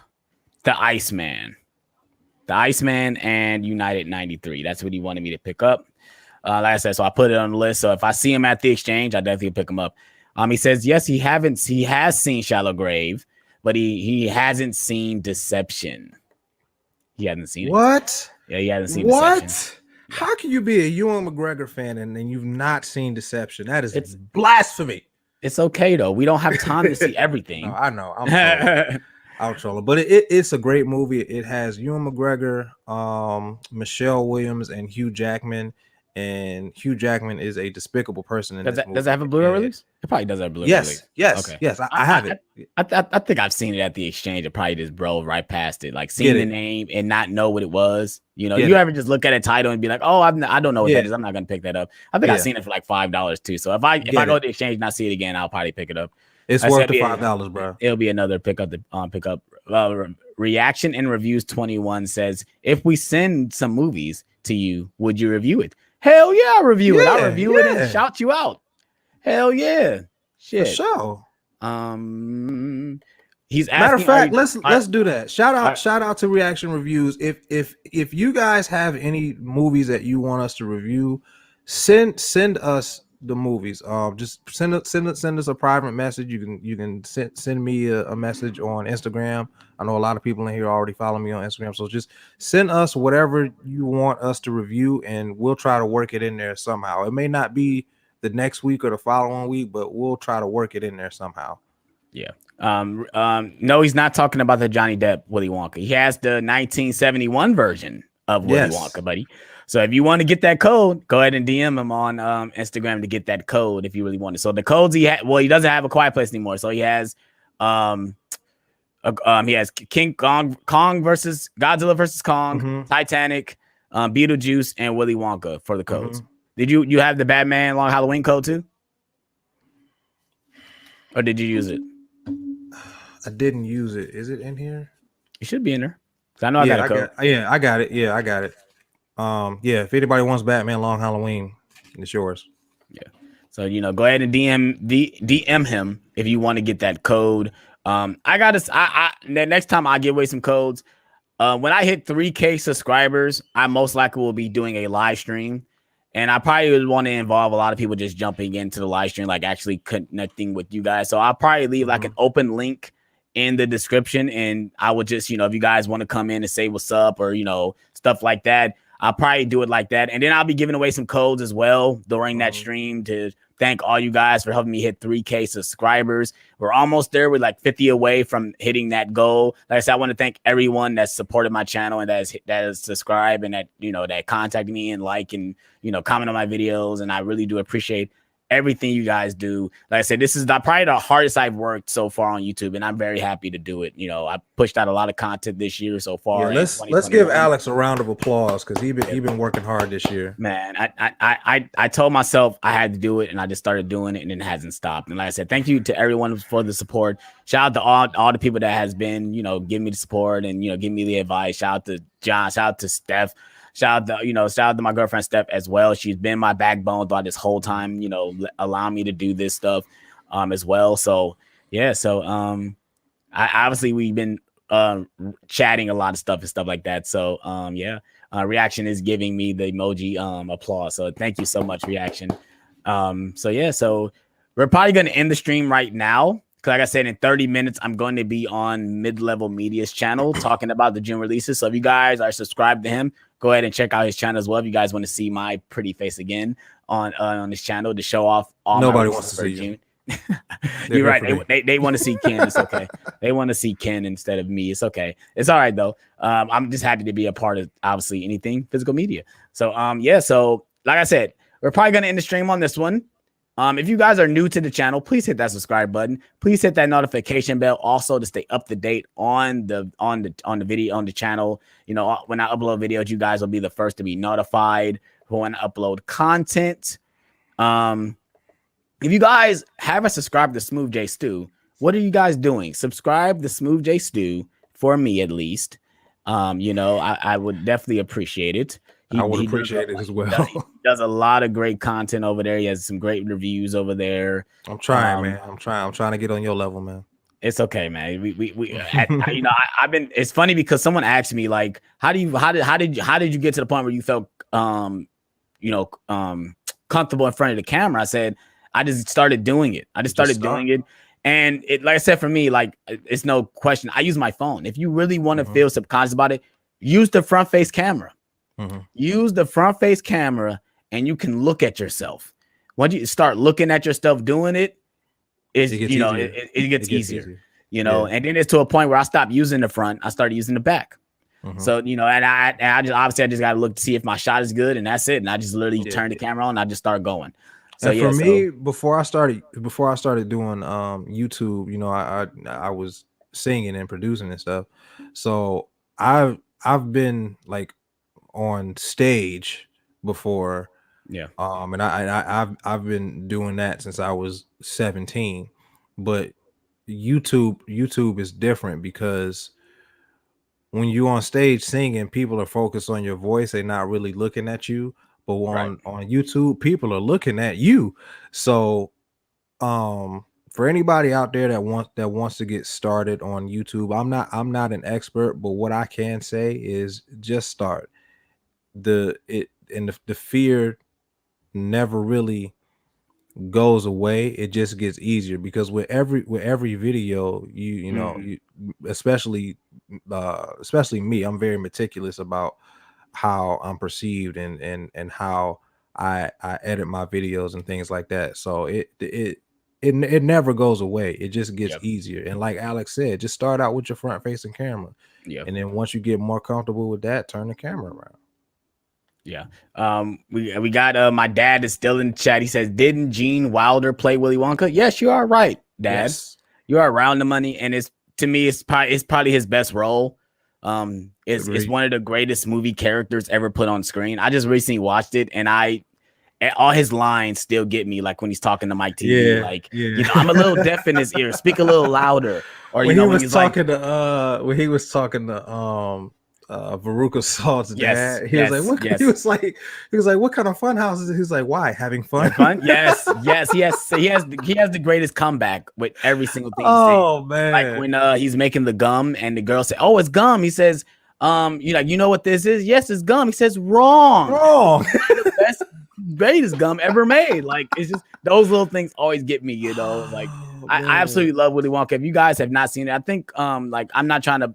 the Iceman and United 93. That's what he wanted me to pick up. Like I said, so I put it on the list. So if I see him at the exchange, I definitely pick him up. He says yes, he has seen Shallow Grave, but he hasn't seen Deception. He hasn't seen it. What? Yeah, he hasn't seen Deception. What? How can you be a Ewan McGregor fan and you've not seen Deception? It's blasphemy. It's okay though. We don't have time to see everything. No, I know. I'm trolling, but it's a great movie. It has Ewan McGregor, Michelle Williams, and Hugh Jackman. And Hugh Jackman is a despicable person in this movie. Does it have a Blu-ray release? It probably does have a Blu-ray release. Yes. I have it. I think I've seen it at the exchange. It probably just drove right past it. Like seeing the name and not know what it was. You know, you ever just look at a title and be like, oh, I don't know what that is. I'm not gonna pick that up. I think I've seen it for like $5 too. So if I go to the exchange and I see it again, I'll probably pick it up. It's worth the $5, bro. It'll be another pickup. Reaction and Reviews 21 says, if we send some movies to you, would you review it? Hell yeah, I'll review it. I'll review it and shout you out. Hell yeah. Shit. For sure. He's asking, matter of fact, let's do that. Shout out to Reaction Reviews. If you guys have any movies that you want us to review, send us the movies. Just send us a private message. You can send me a message on Instagram. I know a lot of people in here already follow me on Instagram, so just send us whatever you want us to review, and we'll try to work it in there somehow. It may not be the next week or the following week, but we'll try to work it in there somehow. Yeah. No, he's not talking about the Johnny Depp Willy Wonka. He has the 1971 version of Willy Wonka, buddy. So if you want to get that code, go ahead and DM him on Instagram to get that code if you really want it. So the codes he doesn't have A Quiet Place anymore. So he has King Kong versus Godzilla versus Kong, Titanic, Beetlejuice, and Willy Wonka for the codes. Did you have the Batman Long Halloween code too? Or did you use it? I didn't use it. Is it in here? It should be in there. I know I got a code. I got it. Yeah, I got it. If anybody wants Batman Long Halloween, it's yours. Yeah. So go ahead and DM him if you want to get that code. The next time I give away some codes, when I hit 3K subscribers, I most likely will be doing a live stream. And I probably would want to involve a lot of people just jumping into the live stream, like actually connecting with you guys. So I'll probably leave like an open link in the description. And I would just, if you guys want to come in and say what's up or, stuff like that, I'll probably do it like that. And then I'll be giving away some codes as well during that stream to thank all you guys for helping me hit 3K subscribers. We're almost there. We're like 50 away from hitting that goal. Like I said, I want to thank everyone that's supported my channel and that is subscribed and that contacted me and comment on my videos. And I really do appreciate everything you guys do. Like I said, this is probably the hardest I've worked so far on YouTube, and I'm very happy to do it. I pushed out a lot of content this year so far. Yeah, let's give Alex a round of applause because he been working hard this year. Man, I told myself I had to do it, and I just started doing it, and it hasn't stopped. And like I said, thank you to everyone for the support. Shout out to all the people that has been giving me the support and giving me the advice. Shout out to John. Shout out to Steph. Shout out to my girlfriend Steph as well. She's been my backbone throughout this whole time, allowing me to do this stuff as well. So yeah, obviously we've been chatting a lot of stuff and stuff like that. So Reaction is giving me the emoji applause. So thank you so much, Reaction. So we're probably gonna end the stream right now. like I said, in 30 minutes, I'm going to be on Mid-Level Media's channel talking about the June releases. So if you guys are subscribed to him, go ahead and check out his channel as well. If you guys want to see my pretty face again on his channel to show off all Nobody my wants to for see June. you. You're right. They want to see Ken. It's okay. They want to see Ken instead of me. It's okay. It's all right though. I'm just happy to be a part of obviously anything physical media. So yeah. So like I said, we're probably gonna end the stream on this one. If you guys are new to the channel, please hit that subscribe button. Please hit that notification bell also to stay up to date on the video on the channel. You know, when I upload videos, you guys will be the first to be notified when I upload content. If you guys haven't subscribed to Smooth J Stew, what are you guys doing? Subscribe to Smooth J Stew for me at least. You know, I would definitely appreciate it. I would appreciate it as well. He does a lot of great content over there. He has some great reviews over there. I'm trying, man. I'm trying to get on your level, man. It's okay, man. You know, I've been. It's funny because someone asked me like, how did you get to the point where you felt comfortable in front of the camera? I said I just started doing it. Doing it. And it, like I said, for me, like it's no question. I use my phone. If you really want to feel subconscious about it, use the front face camera. Use the front face camera and you can look at yourself. Once you start looking at yourself doing it, it gets easier. You know, and then it's to a point where I stopped using the front, I started using the back. So, you know, and I just got to look to see if my shot is good, and that's it. And I just literally turn the camera on and I just start going. So and for me, before I started doing YouTube, you know, I was singing and producing and stuff. So I've been like on stage before, and I've been doing that since I was 17. But YouTube is different because when you're on stage singing, people are focused on your voice, they're not really looking at you. But on YouTube, people are looking at you. So for anybody out there that wants to get started on YouTube, I'm not an expert, but what I can say is just start. The fear never really goes away. It just gets easier because with every video, especially me, I'm very meticulous about how I'm perceived and how I edit my videos and things like that. So it never goes away. It just gets easier. And like Alex said, just start out with your front facing camera. And then once you get more comfortable with that, turn the camera around. We got my dad is still in the chat. He says, didn't Gene Wilder play Willy Wonka? Yes, you are right, Dad. Yes. You are around the money, and it's probably his best role. It's one of the greatest movie characters ever put on screen. I just recently watched it, and all his lines still get me, like when he's talking to Mike TV. You know, I'm a little deaf in his ear. Speak a little louder. Or when he was talking to Veruca Salt's dad, he was like, what kind of fun house is it? He was like, why? Having fun? Yes. He has the greatest comeback with every single thing. Man. Like when he's making the gum and the girl said, oh, it's gum. He says, you know what this is? Yes, it's gum. He says, wrong. The best, greatest gum ever made. Like, it's just those little things always get me, you know. Like, I absolutely love Willy Wonka. If you guys have not seen it, I think like I'm not trying to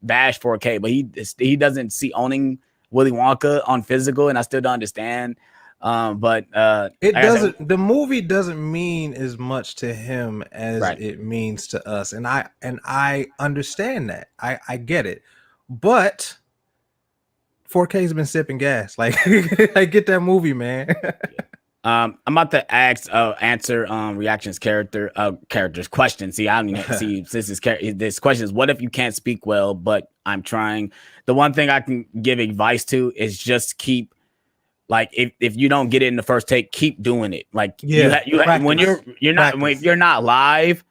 bash 4K, but he doesn't see owning Willy Wonka on physical, and I still don't understand. But the movie doesn't mean as much to him as it means to us, and I understand that. I get it, but 4K's been sipping gas. Like, I get that movie, man. I'm about to answer reactions characters question. See, I don't even see this question is, what if you can't speak well, but I'm trying? The one thing I can give advice to is just keep, like, if you don't get it in the first take, keep doing it. Like, when you're not live,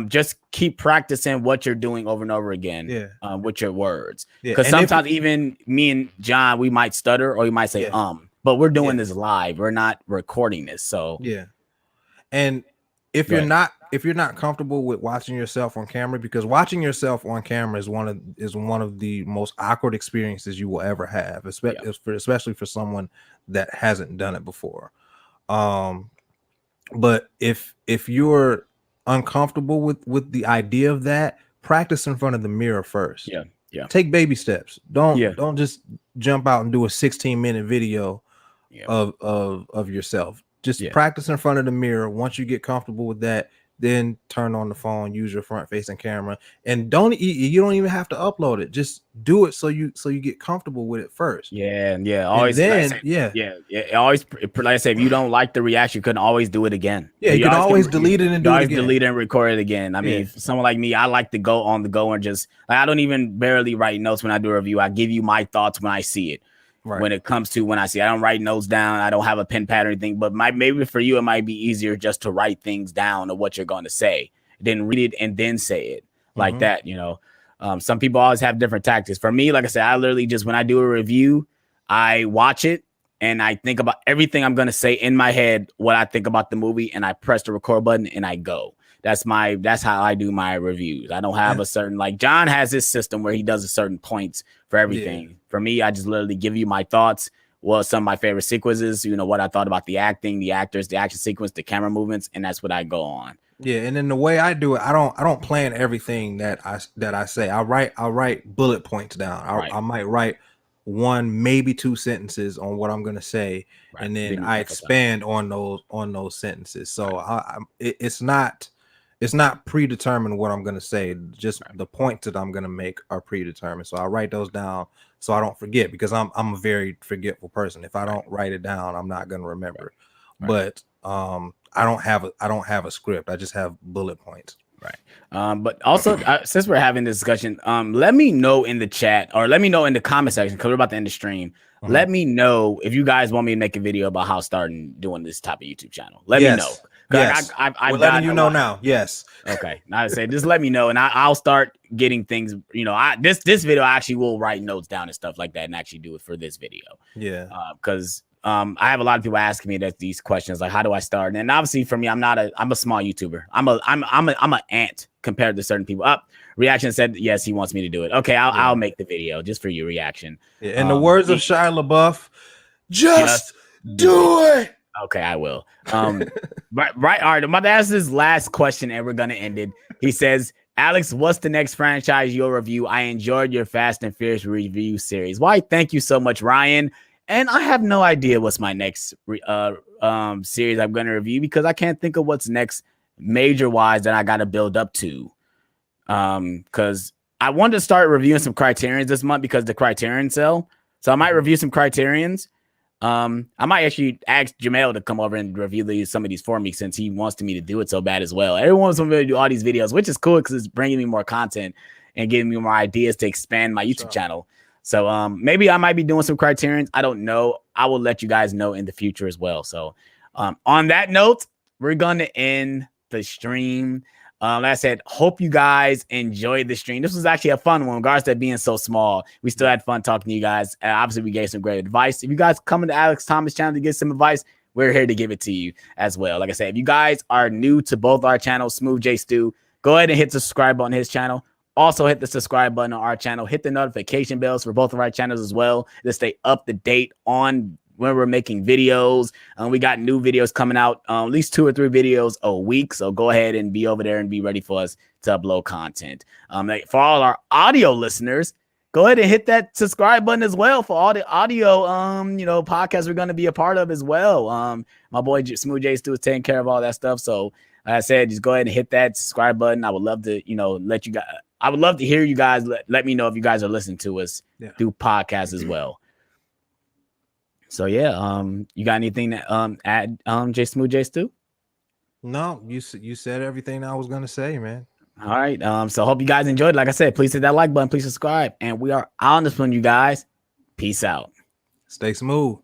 just keep practicing what you're doing over and over again with your words, because sometimes even me and John, we might stutter or you might say but we're doing this live, we're not recording this. So and if you're not comfortable with watching yourself on camera, because watching yourself on camera is one of the most awkward experiences you will ever have, especially for someone that hasn't done it before. But if you're uncomfortable with the idea of that, practice in front of the mirror first. Yeah. Yeah. Take baby steps. Don't Yeah. don't just jump out and do a 16-minute video Yeah. of yourself. Just Yeah. practice in front of the mirror. Once you get comfortable with that, then turn on the phone, use your front facing camera, and you don't even have to upload it. Just do it so you get comfortable with it first. Yeah. And Always. then Like yeah. Always, like I say, if you don't like the reaction, you can always do it again. Yeah, you can always delete it and do it again. Delete it and record it again. I mean, for someone like me, I like to go on the go and just like I don't even barely write notes when I do a review. I give you my thoughts when I see it. Right. When it comes to when I see, I don't write notes down. I don't have a pen pad or anything. But maybe for you, it might be easier just to write things down of what you're going to say, then read it and then say it like that. You know, some people always have different tactics. For me, like I said, I literally just when I do a review, I watch it and I think about everything I'm going to say in my head, what I think about the movie, and I press the record button and I go. That's how I do my reviews. I don't have a certain, like John has this system where he does a certain points for everything. Yeah. For me, I just literally give you my thoughts. Well, some of my favorite sequences, you know, what I thought about the acting, the actors, the action sequence, the camera movements, and that's what I go on. Yeah, and then the way I do it, I don't plan everything that I say. I write bullet points down. I might write 1, maybe 2 sentences on what I'm gonna say, and then I expand on those sentences. So it's not predetermined what I'm going to say. Just the points that I'm going to make are predetermined. So I write those down so I don't forget, because I'm a very forgetful person. If I don't write it down, I'm not going to remember. But I don't have a script. I just have bullet points. Right. But also, since we're having this discussion, let me know in the chat or let me know in the comment section, because we're about to end the stream. Let me know if you guys want me to make a video about how starting doing this type of YouTube channel. Let me know. Yes. We're letting you know now. Yes. Okay. Now I say just let me know, and I'll start getting things. You know, this video I actually will write notes down and stuff like that, and actually do it for this video. Yeah. Because I have a lot of people asking me these questions, like how do I start? And obviously for me, I'm a small YouTuber. I'm an ant compared to certain people. Reaction said yes, he wants me to do it. Okay, I'll make the video just for you. Reaction. Yeah, in the words of Shia LaBeouf, just do it. Okay, I will. Right. All right. I'm about to ask this last question, and we're gonna end it. He says, "Alex, what's the next franchise you'll review? I enjoyed your Fast and Furious review series." Why? Thank you so much, Ryan. And I have no idea what's my next series I'm gonna review, because I can't think of what's next major wise that I got to build up to. Because I wanted to start reviewing some Criterions this month because the Criterion sell. So I might review some Criterions. I might actually ask Jamel to come over and review some of these for me, since he wants me to do it so bad as well. Everyone wants me to do all these videos, which is cool because it's bringing me more content and giving me more ideas to expand my YouTube channel. So maybe I might be doing some Criterions. I don't know. I will let you guys know in the future as well. So on that note, we're going to end the stream. Like I said, hope you guys enjoyed the stream. This was actually a fun one, regards to being so small. We still had fun talking to you guys. Obviously, we gave some great advice. If you guys come into Alex Thomas channel to get some advice, we're here to give it to you as well. Like I said, if you guys are new to both our channels, Smooth J Stu, go ahead and hit the subscribe button on his channel. Also hit the subscribe button on our channel. Hit the notification bells for both of our channels as well to stay up to date on when we're making videos. We got new videos coming out, at least 2 or 3 videos a week. So go ahead and be over there and be ready for us to upload content. For all our audio listeners, go ahead and hit that subscribe button as well for all the audio, podcasts we're going to be a part of as well. My boy Smooth J Stu is taking care of all that stuff. So like I said, just go ahead and hit that subscribe button. I would love to, let you guys. I would love to hear you guys. Let me know if you guys are listening to us through podcasts as well. So yeah, you got anything to add, J Smooth J Stu? No, you said everything I was gonna say, man. All right. So hope you guys enjoyed. Like I said, please hit that like button, please subscribe, and we are on this one, you guys. Peace out. Stay smooth.